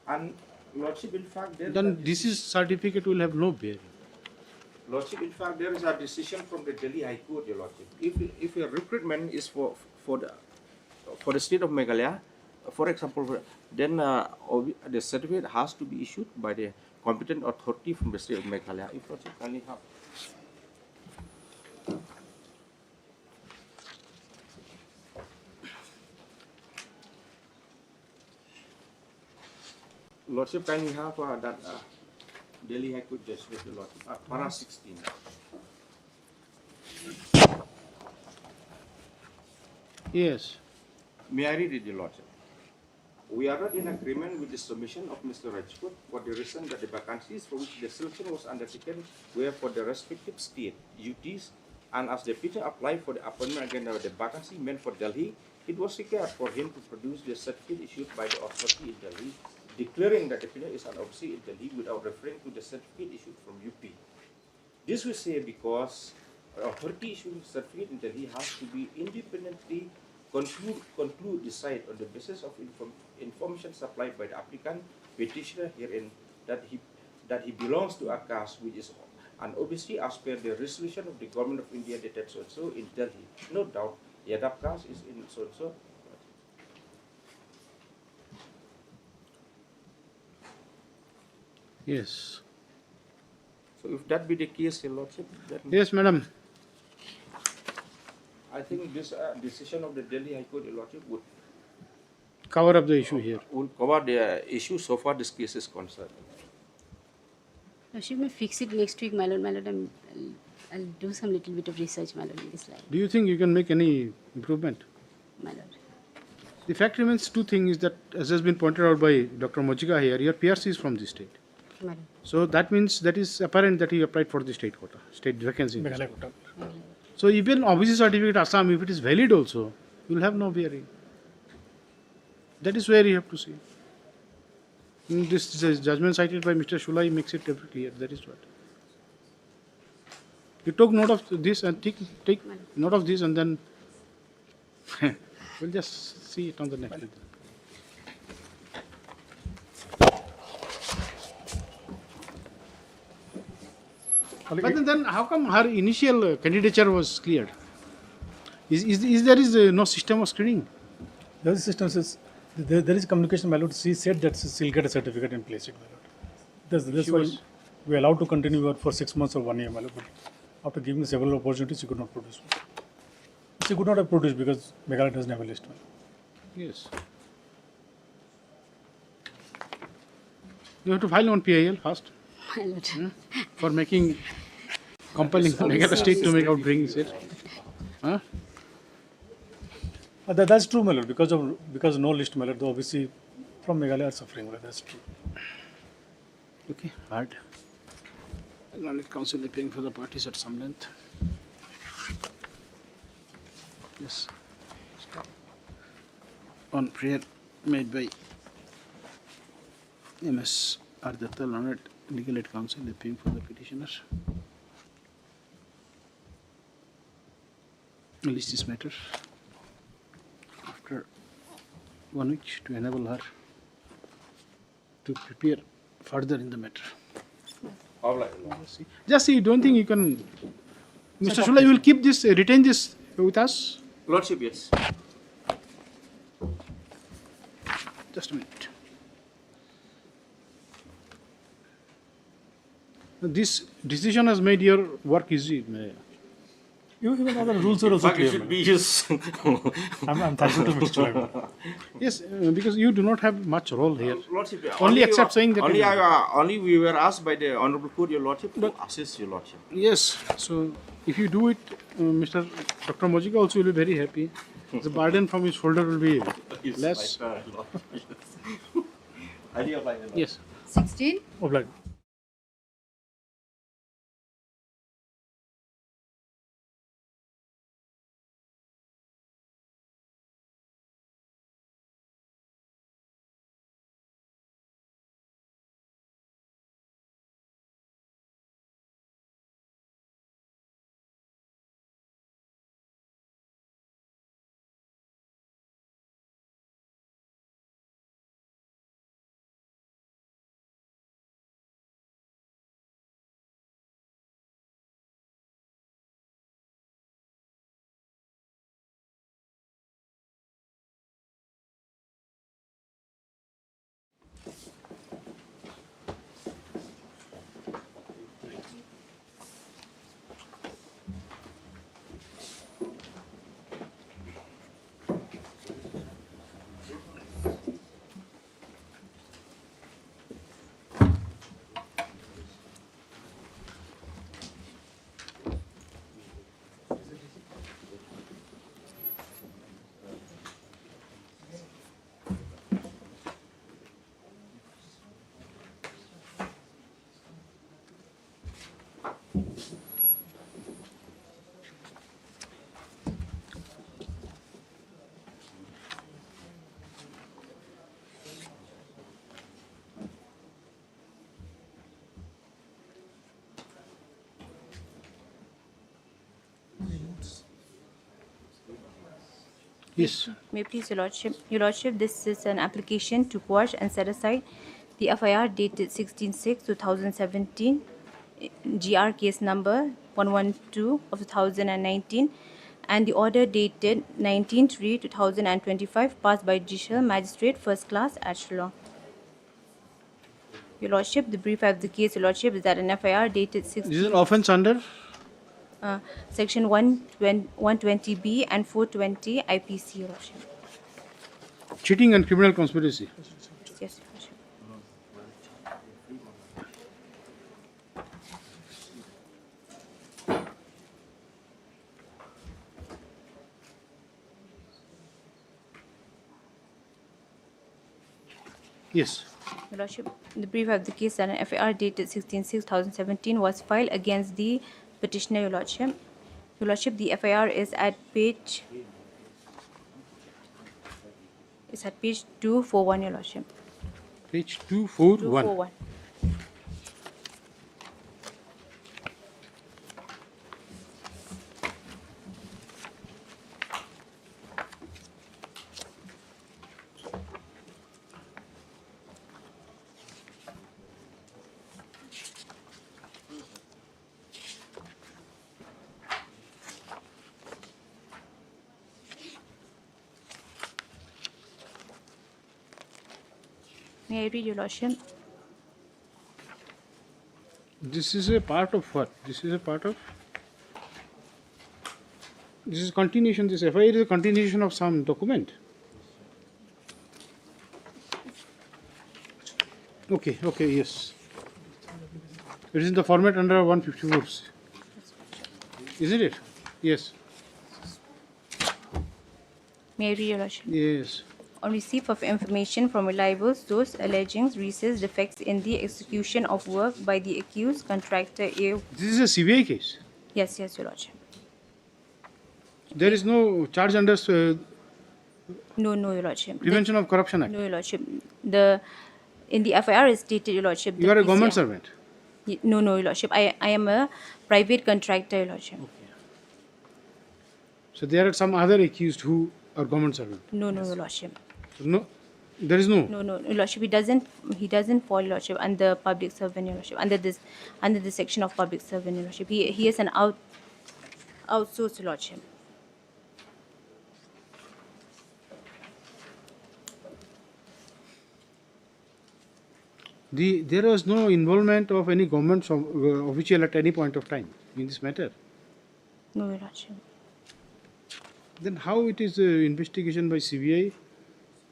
And Lordship, in fact, Then this certificate will have no bearing. Lordship, in fact, there is a decision from the Delhi High Court, Your Lordship. If a recruitment is for the state of Meghalaya, for example, then the certificate has to be issued by the competent authority from the state of Meghalaya. If Lordship kindly have. Lordship, kindly have that Delhi High Court judgment, Your Lordship, para 16. Yes. May I read it, Your Lordship? We are not in agreement with the submission of Mr. Rajput for the reason that the vacancies for which the selection was undertaken were for the respective state duties, and as the petitioner applied for the appointment again of the vacancy meant for Delhi, it was required for him to produce the certificate issued by the authority in Delhi, declaring that the petitioner is an officer in Delhi without referring to the certificate issued from UP. This we say because the authority issuing certificate in Delhi has to be independently decide on the basis of information supplied by the applicant petitioner herein that he belongs to a caste which is an OBC as per the resolution of the government of India dated so and so in Delhi. No doubt, Yadav caste is in so and so. Yes. So if that be the case, Your Lordship, then Yes, madam. I think this decision of the Delhi High Court, Your Lordship, would Cover up the issue here. cover the issue so far this case is concerned. Lordship may fix it next week, my lord. My lord, I'll do some little bit of research, my lord, in this line, Do you think you can make any improvement? my lord. The fact remains two things that, as has been pointed out by Dr. Mojika here, your PRC is from the state. My lord. So that means that is apparent that he applied for the state quota, state vacancy. in the Meghalaya state. quota. So even OBC certificate Assam, if it is valid also, you will have no bearing. That is where you have to see. This judgment cited by Mr. Shulai makes it clear. That is what. You took note of this and take note of this and then we'll just see it on the next. But then how come her initial candidature was cleared? Is there no system of screening? There is system says there is communication, my lord. She said that she'll get a certificate in place, my lord. That's why we are allowed to continue her for 6 months or 1 year, my lord. But after giving several opportunities, she could not produce one. She could not have produced because Meghalaya doesn't have a list. Yes. You have to file on PIL first. My lord. For making compelling the Meghalaya state to make out brings it. Huh? That's true, my lord. Because of no list, my lord, the obviously from Meghalaya are suffering. My lord. That's true. Okay, hard. Learned Council is paying for the parties at some length. Yes. Stop. On prayer made by MS Ardatta Learned Legal Aid Council is paying for the petitioners. List this matter after 1 week to enable her to prepare further in the matter. Just see, don't think you can. Mr. Shula, you will keep this, retain this with us? Lordship, yes. Just a minute. This decision has made your work easy. Even other rules are also But it clear. should man. be his. I'm thankful to Mr. Chairman. Yes, because you do not have much role here. Lordship, Only except saying that. only we were asked by the Honorable Court, Your Lordship, to assist Your Lordship. Yes, so if you do it, Mr. Dr. Mojika also will be very happy. The burden from his shoulder will be less. Yes. 16. Obliged. Yes. May please, Your Lordship. Your Lordship, this is an application to quash and set aside the FIR dated 16/6/2017, GR case number 112 of 2019, and the order dated 19/3/2025 passed by Judicial Magistrate First Class at Shillong. Your Lordship, the brief of the case, Your Lordship, is that an FIR dated 16. This is an offence under? Section 120B and 420 IPC, Your Lordship. Cheating and criminal conspiracy. Yes, Your Lordship. Yes. Your Lordship, the brief of the case that an FIR dated 16/6/2017 was filed against the petitioner, Your Lordship. Your Lordship, the FIR is at page 241, Your Lordship. Page 241. 241. May I read, Your Lordship? This is a part of what? This is a part of? This is continuation. This FIR is a continuation of some document. Okay, okay, yes. It is in the format under 154. Isn't it? Yes. May I read, Your Lordship? Yes. On receipt of information from reliable source alleging recess defects in the execution of work by the accused contractor A. This is a CBI case. Yes, yes, Your Lordship. There is no charge under No, no, Your Lordship. Prevention of Corruption Act. No, Your Lordship. In the FIR is stated, Your Lordship. You are a that government PCR servant. No, no, Your Lordship. I am a private contractor, Your Lordship. So there are some other accused who are government servant. No, no, Your Lordship. No, there is no. No, no, Your Lordship. He doesn't fall, Your Lordship, under public servant, Your Lordship, under this section of public servant, Your Lordship. He is an outsourced, Your Lordship. There was no involvement of any government official at any point of time in this matter. No, Your Lordship. Then how it is investigation by CBI,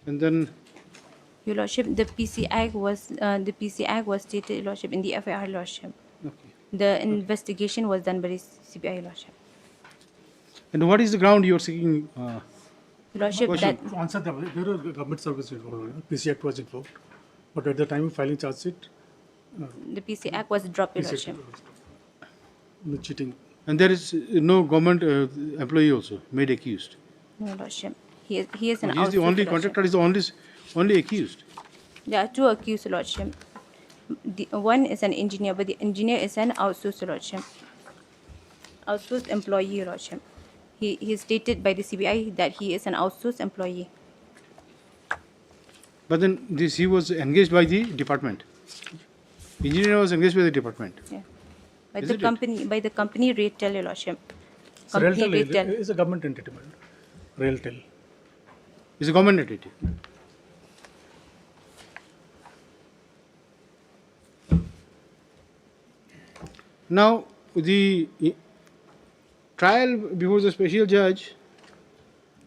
and then Your Lordship, the PC Act was stated, Your Lordship, in the FIR, Your Lordship. okay. The investigation was done by the CBI, Your Lordship. And what is the ground you are seeking? Your Lordship, Question. that To answer that, there were government service involved. PC Act was involved, but at the time of filing charge sheet, the PC Act was dropped, Your PC Lordship. Act was the cheating. And there is no government employee also made accused. No, Your Lordship. He is an He is the outsourced, only Your Lordship. contractor. Is the only accused. There are two accused, Your Lordship. One is an engineer, but the engineer is an outsourced, Your Lordship. Outsourced employee, Your Lordship. He is stated by the CBI that he is an outsourced employee. But then he was engaged by the department. Engineer was engaged by the department. Yeah. By Isn't the it? company Railtel, Your Lordship. So Company Railtel Railtel. is a government entity, Railtel. It's a government entity. Now, the trial before the special judge,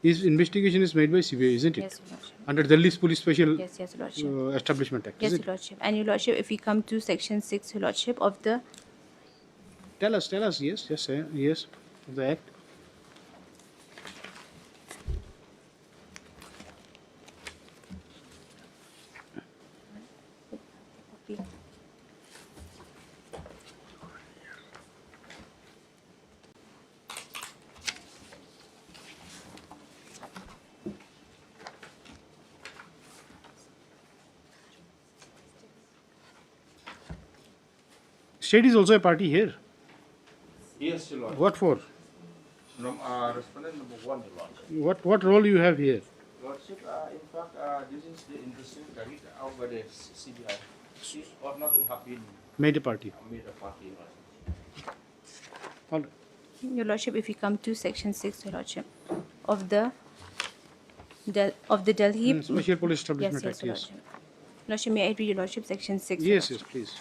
his investigation is made by CBI, isn't it? Yes, Your Lordship. Under Delhi's Police Special Yes, Your Lordship. Establishment Act. Yes, Is Your it? Lordship. And Your Lordship, if we come to Section 6, Your Lordship, of the Tell us, yes, yes, of the Act. State is also a party here. Yes, Your Lordship. What for? Respondent number 1, Your Lordship. What role you have here? Lordship, in fact, this is the interesting carried out by the CBI. She ought not to have been Made a party. made a party, Your Lordship. All right. Your Lordship, if we come to Section 6, Your Lordship, of the Delhi Special Police Establishment yes, Act, Your yes. Lordship. Lordship, may I read Your Lordship, Section 6? Yes, yes, please.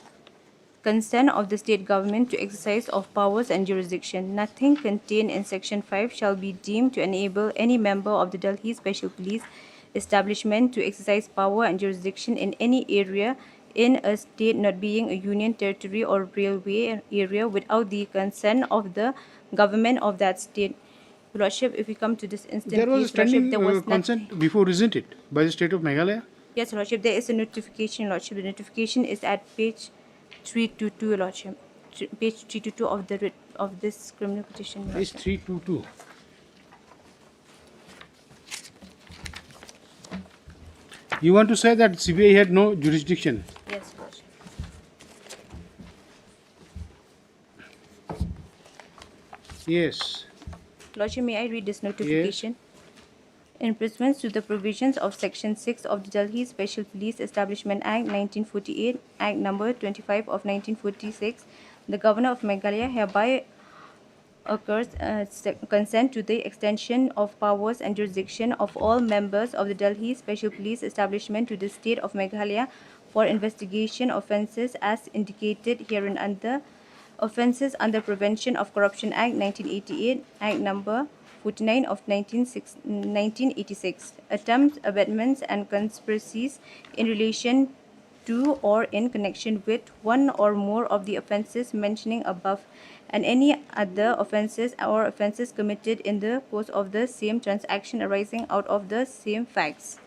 Consent of the state government to exercise of powers and jurisdiction. Nothing contained in Section 5 shall be deemed to enable any member of the Delhi Special Police Establishment to exercise power and jurisdiction in any area in a state not being a union territory or railway area without the consent of the government of that state. Your Lordship, if we come to this instant There was a case, Lordship, standing there was consent before, isn't it? By the state of Meghalaya? Yes, Lordship, there is a notification, Lordship. The notification is at page 322, Lordship. Page 322 of the writ of this criminal petition, Page Lordship. 322. You want to say that CBI had no jurisdiction? Yes, Lordship. Yes. Lordship, may I read this notification? In pursuance to the provisions of Section 6 of the Delhi Special Police Establishment Act 1948, Act number 25 of 1946, the Governor of Meghalaya hereby occurs consent to the extension of powers and jurisdiction of all members of the Delhi Special Police Establishment to the state of Meghalaya for investigation offences as indicated herein under offences under Prevention of Corruption Act 1988, Act number 49 of 1986, attempts, abetments and conspiracies in relation to or in connection with one or more of the offences mentioning above, and any other offences or offences committed in the course of the same transaction arising out of the same facts.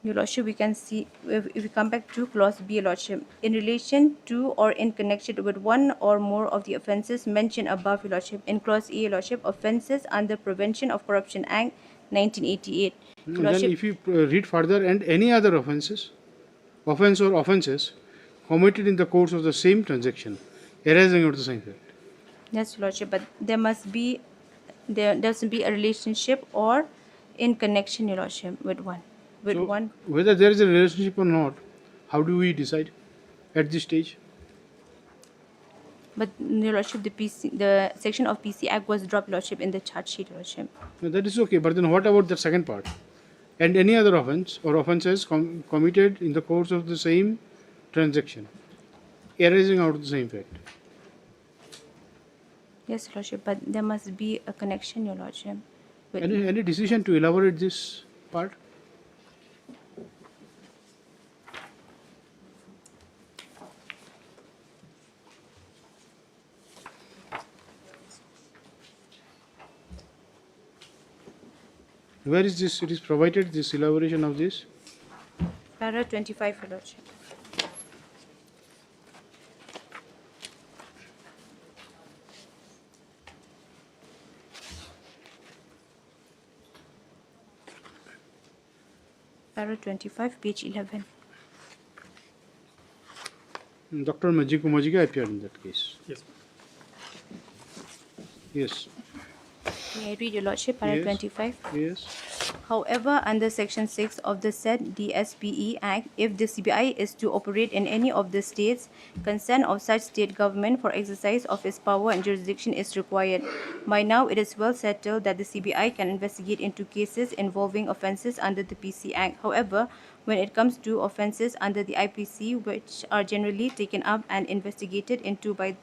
Your Lordship, we can see, if we come back to Clause B, Your Lordship, in relation to or in connection with one or more of the offences mentioned above, Your Lordship. In Clause A, Your Lordship, offences under Prevention of Corruption Act 1988. Your Then Lordship, if you read further, and any other offences, offence or offences committed in the course of the same transaction arising out of the same fact. yes, Your Lordship, but there must be a relationship or in connection, Your Lordship, with one. With So, one. whether there is a relationship or not, how do we decide at this stage? But Your Lordship, the section of PC Act was dropped, Your Lordship, in the charge sheet, Your Lordship. No, that is okay, but then what about the second part? And any other offence or offences committed in the course of the same transaction arising out of the same fact. Yes, Your Lordship, but there must be a connection, Your Lordship. with- Any decision to elaborate this part? Where is this? It is provided, this elaboration of this. Para 25, Your Lordship. Para 25, page 11. Dr. Majika appeared in that case. Yes. Yes. May I read, Your Lordship, para Yes. 25? Yes. However, under Section 6 of the said DSPE Act, if the CBI is to operate in any of the states, consent of such state government for exercise of its power and jurisdiction is required. By now, it is well settled that the CBI can investigate into cases involving offences under the PC Act. However, when it comes to offences under the IPC, which are generally taken up and investigated into by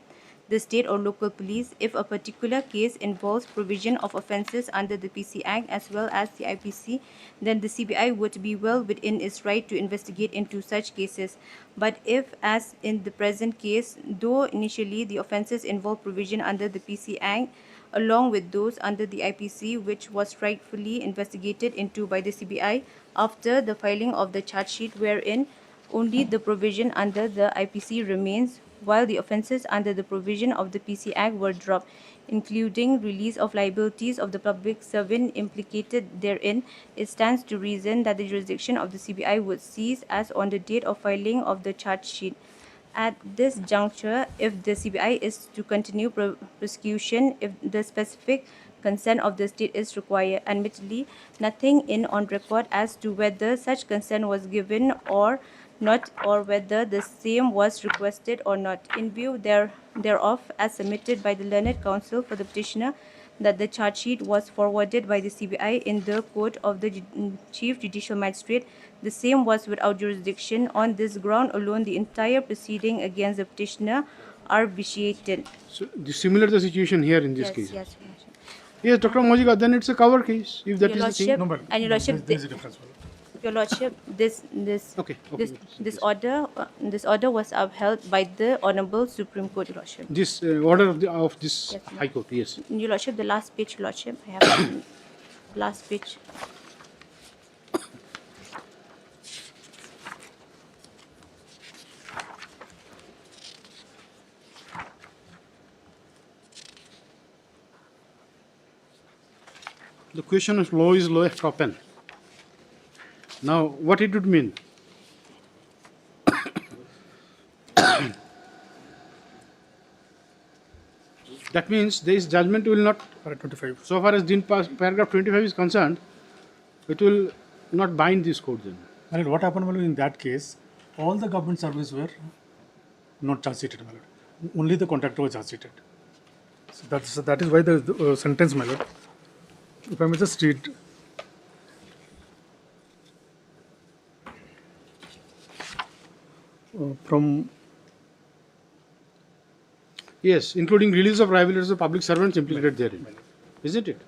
the state or local police, if a particular case involves provision of offences under the PC Act as well as the IPC, then the CBI would be well within its right to investigate into such cases. But if, as in the present case, though initially the offences involve provision under the PC Act, along with those under the IPC, which was rightfully investigated into by the CBI after the filing of the charge sheet wherein only the provision under the IPC remains, while the offences under the provision of the PC Act were dropped, including release of liabilities of the public servant implicated therein, it stands to reason that the jurisdiction of the CBI would cease as on the date of filing of the charge sheet. At this juncture, if the CBI is to continue prosecution, if the specific consent of the state is required, admittedly, nothing in on record as to whether such consent was given or not, or whether the same was requested or not. In view thereof, as submitted by the learned counsel for the petitioner, that the charge sheet was forwarded by the CBI in the court of the Chief Judicial Magistrate, the same was without jurisdiction. On this ground alone, the entire proceeding against the petitioner are vitiated. So similar the situation here in this Yes, case. yes. Yes, Dr. Majika, then it's a cover case. If that Your is the thing. Lordship, and Your Lordship, There is a difference. Your Lordship, this order was upheld by the Honorable Supreme Court, Your Lordship. This order of this Yes, High Court, yes. Your Lordship, the last page, Your Lordship, I have last page. The question of law is left open. Now, what it would mean? That means this judgment will not, so far as paragraph 25 is concerned, it will not bind this court then. And what happened in that case, all the government services were not charge sheeted, my lord. Only the contractor was charge sheeted. So that is why the sentence, my lord. If I may just read. From Yes, including release of liabilities of public servants implicated therein. Isn't it?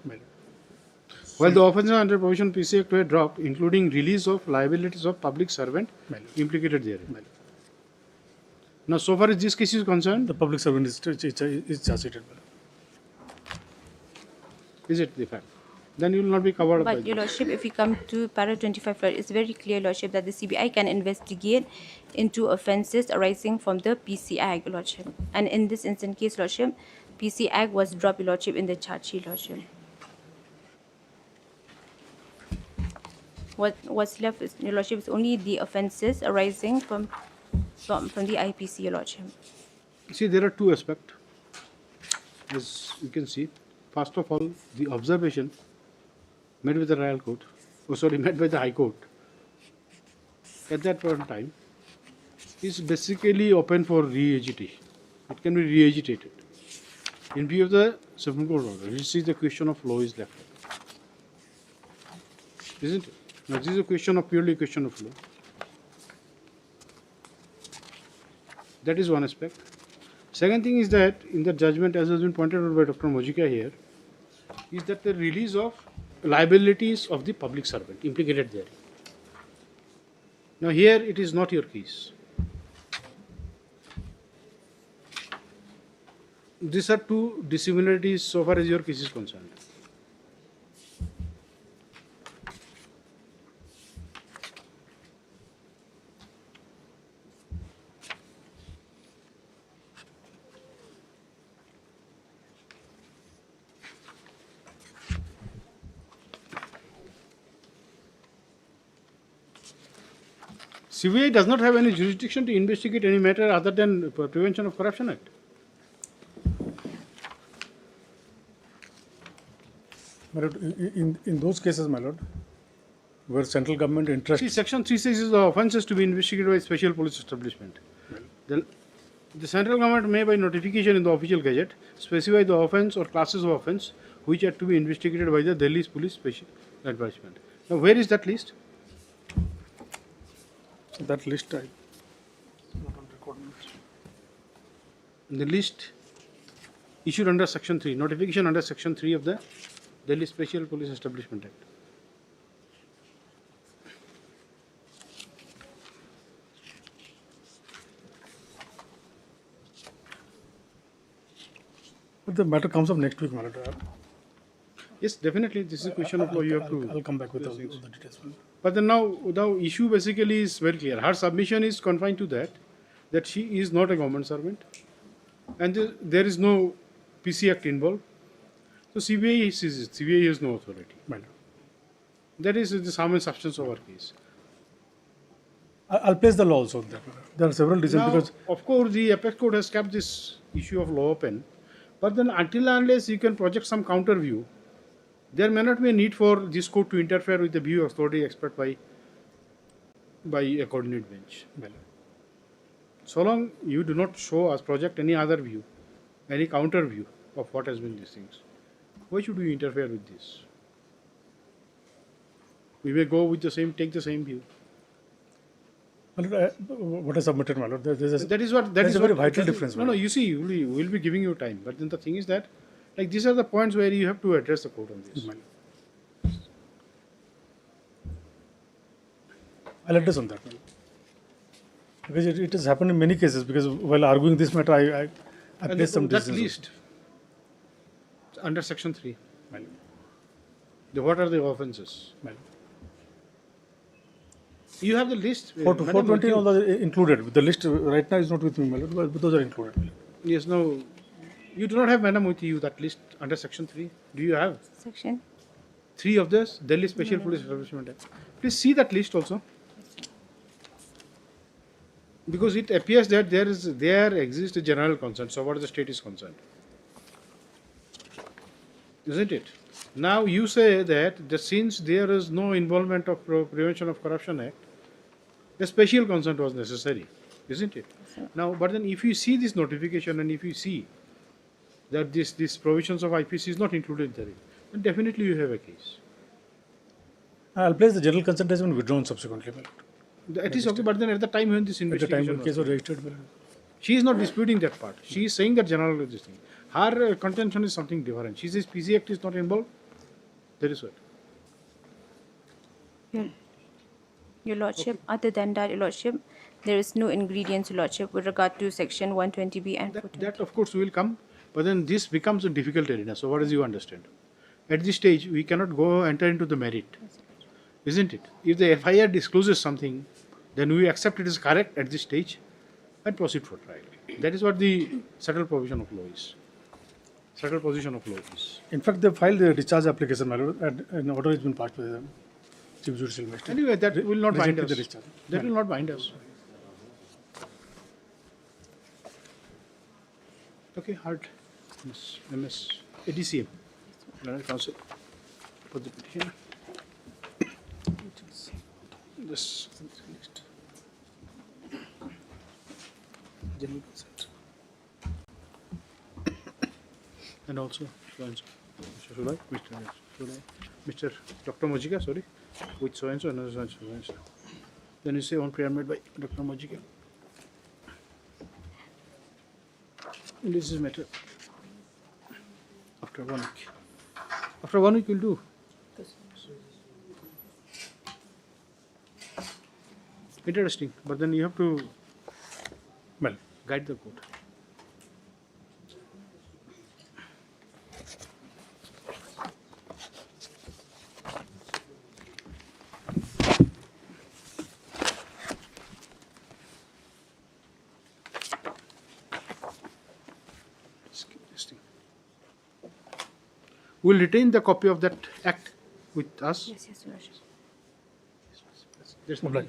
While the offences under provision PC Act were dropped, including release of liabilities of public servant implicated therein. Now, so far as this case is concerned, the public servant is charge sheeted. Is it the fact? Then you will not be covered by But Your Lordship, if we come to para 25, it's very clear, Lordship, that the CBI can investigate into offences arising from the PC Act, Lordship. And in this instant case, Lordship, PC Act was dropped, Lordship, in the charge sheet, Lordship. What's left, is, Your Lordship, is only the offences arising from the IPC, Your Lordship. See, there are two aspects, as you can see. First of all, the observation made with the Royal Court, made by the High Court, at that point in time, is basically open for re-agitation. It can be re-agitated. In view of the Supreme Court order, this is the question of law is left. Isn't it? Now, this is a question of purely question of law. That is one aspect. Second thing is that in the judgment, as has been pointed out by Dr. Mojika here, is that the release of liabilities of the public servant implicated there. Now here it is not your case. These are two dissimilarities so far as your case is concerned. CBI does not have any jurisdiction to investigate any matter other than Prevention of Corruption Act. My lord, in those cases, my lord, where central government interest. See, Section 3 says the offences to be investigated by special police establishment. The central government may, by notification in the official gazette, specify the offence or classes of offence which are to be investigated by the Delhi Police Special Establishment. Now, where is that list? That list, I. The list issued under Section 3, notification under Section 3 of the Delhi Special Police Establishment Act. But the matter comes up next week, my lord. Yes, definitely. This is a question of law. You have to. I'll come back with all the details. But then now issue basically is very clear. Her submission is confined to that she is not a government servant, and there is no PC Act involved. So CBI sees it. CBI has no authority. That is the sum and substance of our case. I'll place the law also on that. There are several reasons Now, because. of course, the Apex Court has kept this issue of law open, but then until and unless you can project some counter view, there may not be a need for this court to interfere with the view of authority expressed by a coordinate bench. So long you do not show us project any other view, any counter view of what has been these things, why should we interfere with this? We may go with the same, take the same view. What I submitted, my lord, that is a very vital difference. No, you see, we will be giving you time, but then the thing is that, like, these are the points where you have to address the court on this. I'll address on that, because it has happened in many cases. Because while arguing this matter, I placed some that decisions. list under Section 3. What are the offences? You have the list. 420 all those included. The list right now is not with me, my lord, but those are included. Yes, no. You do not have, madam, with you that list under Section 3. Do you have? Section 3 of this Delhi Special Police Establishment Act. Please see that list also. Because it appears that there exists a general consent, so far as the state is concerned. Isn't it? Now you say that since there is no involvement of Prevention of Corruption Act, a special consent was necessary, isn't it? Now, but then if you see this notification and if you see that this provisions of IPC is not included there, then definitely you have a case. I'll place the general consent has been withdrawn subsequently, my lord. It is okay, but then at the time when this investigation case was registered, my lord. She is not disputing that part. She is saying that general this thing. Her contention is something different. She says PC Act is not involved. That is what. Your Lordship, other than that, Your Lordship, there is no ingredients, Your Lordship, with regard to Section 120B and 420. That of course will come, but then this becomes a difficult arena. So what as you understand? At this stage, we cannot go enter into the merit, isn't it? If the FIR discloses something, then we accept it is correct at this stage and proceed for trial. That is what the settled provision of law is. Settled position of law is. In fact, they filed the discharge application, my lord, and an order has been passed by the Chief Judicial Magistrate. Anyway, that will not bind us. The discharge. That will not bind us. Okay, Hart, MS, ADCM, Learned Counsel for the petition. This next. General consent. And also, should I? Mr. Dr. Mojika, sorry, with so and so, another so and so. Then you say one prayer made by Dr. Mojika. This is matter. After 1 week. After 1 week, we'll do. Interesting, but then you have to, well, guide the court. Let's keep this thing. We'll retain the copy of that act with us. Yes, Your Lordship. There's no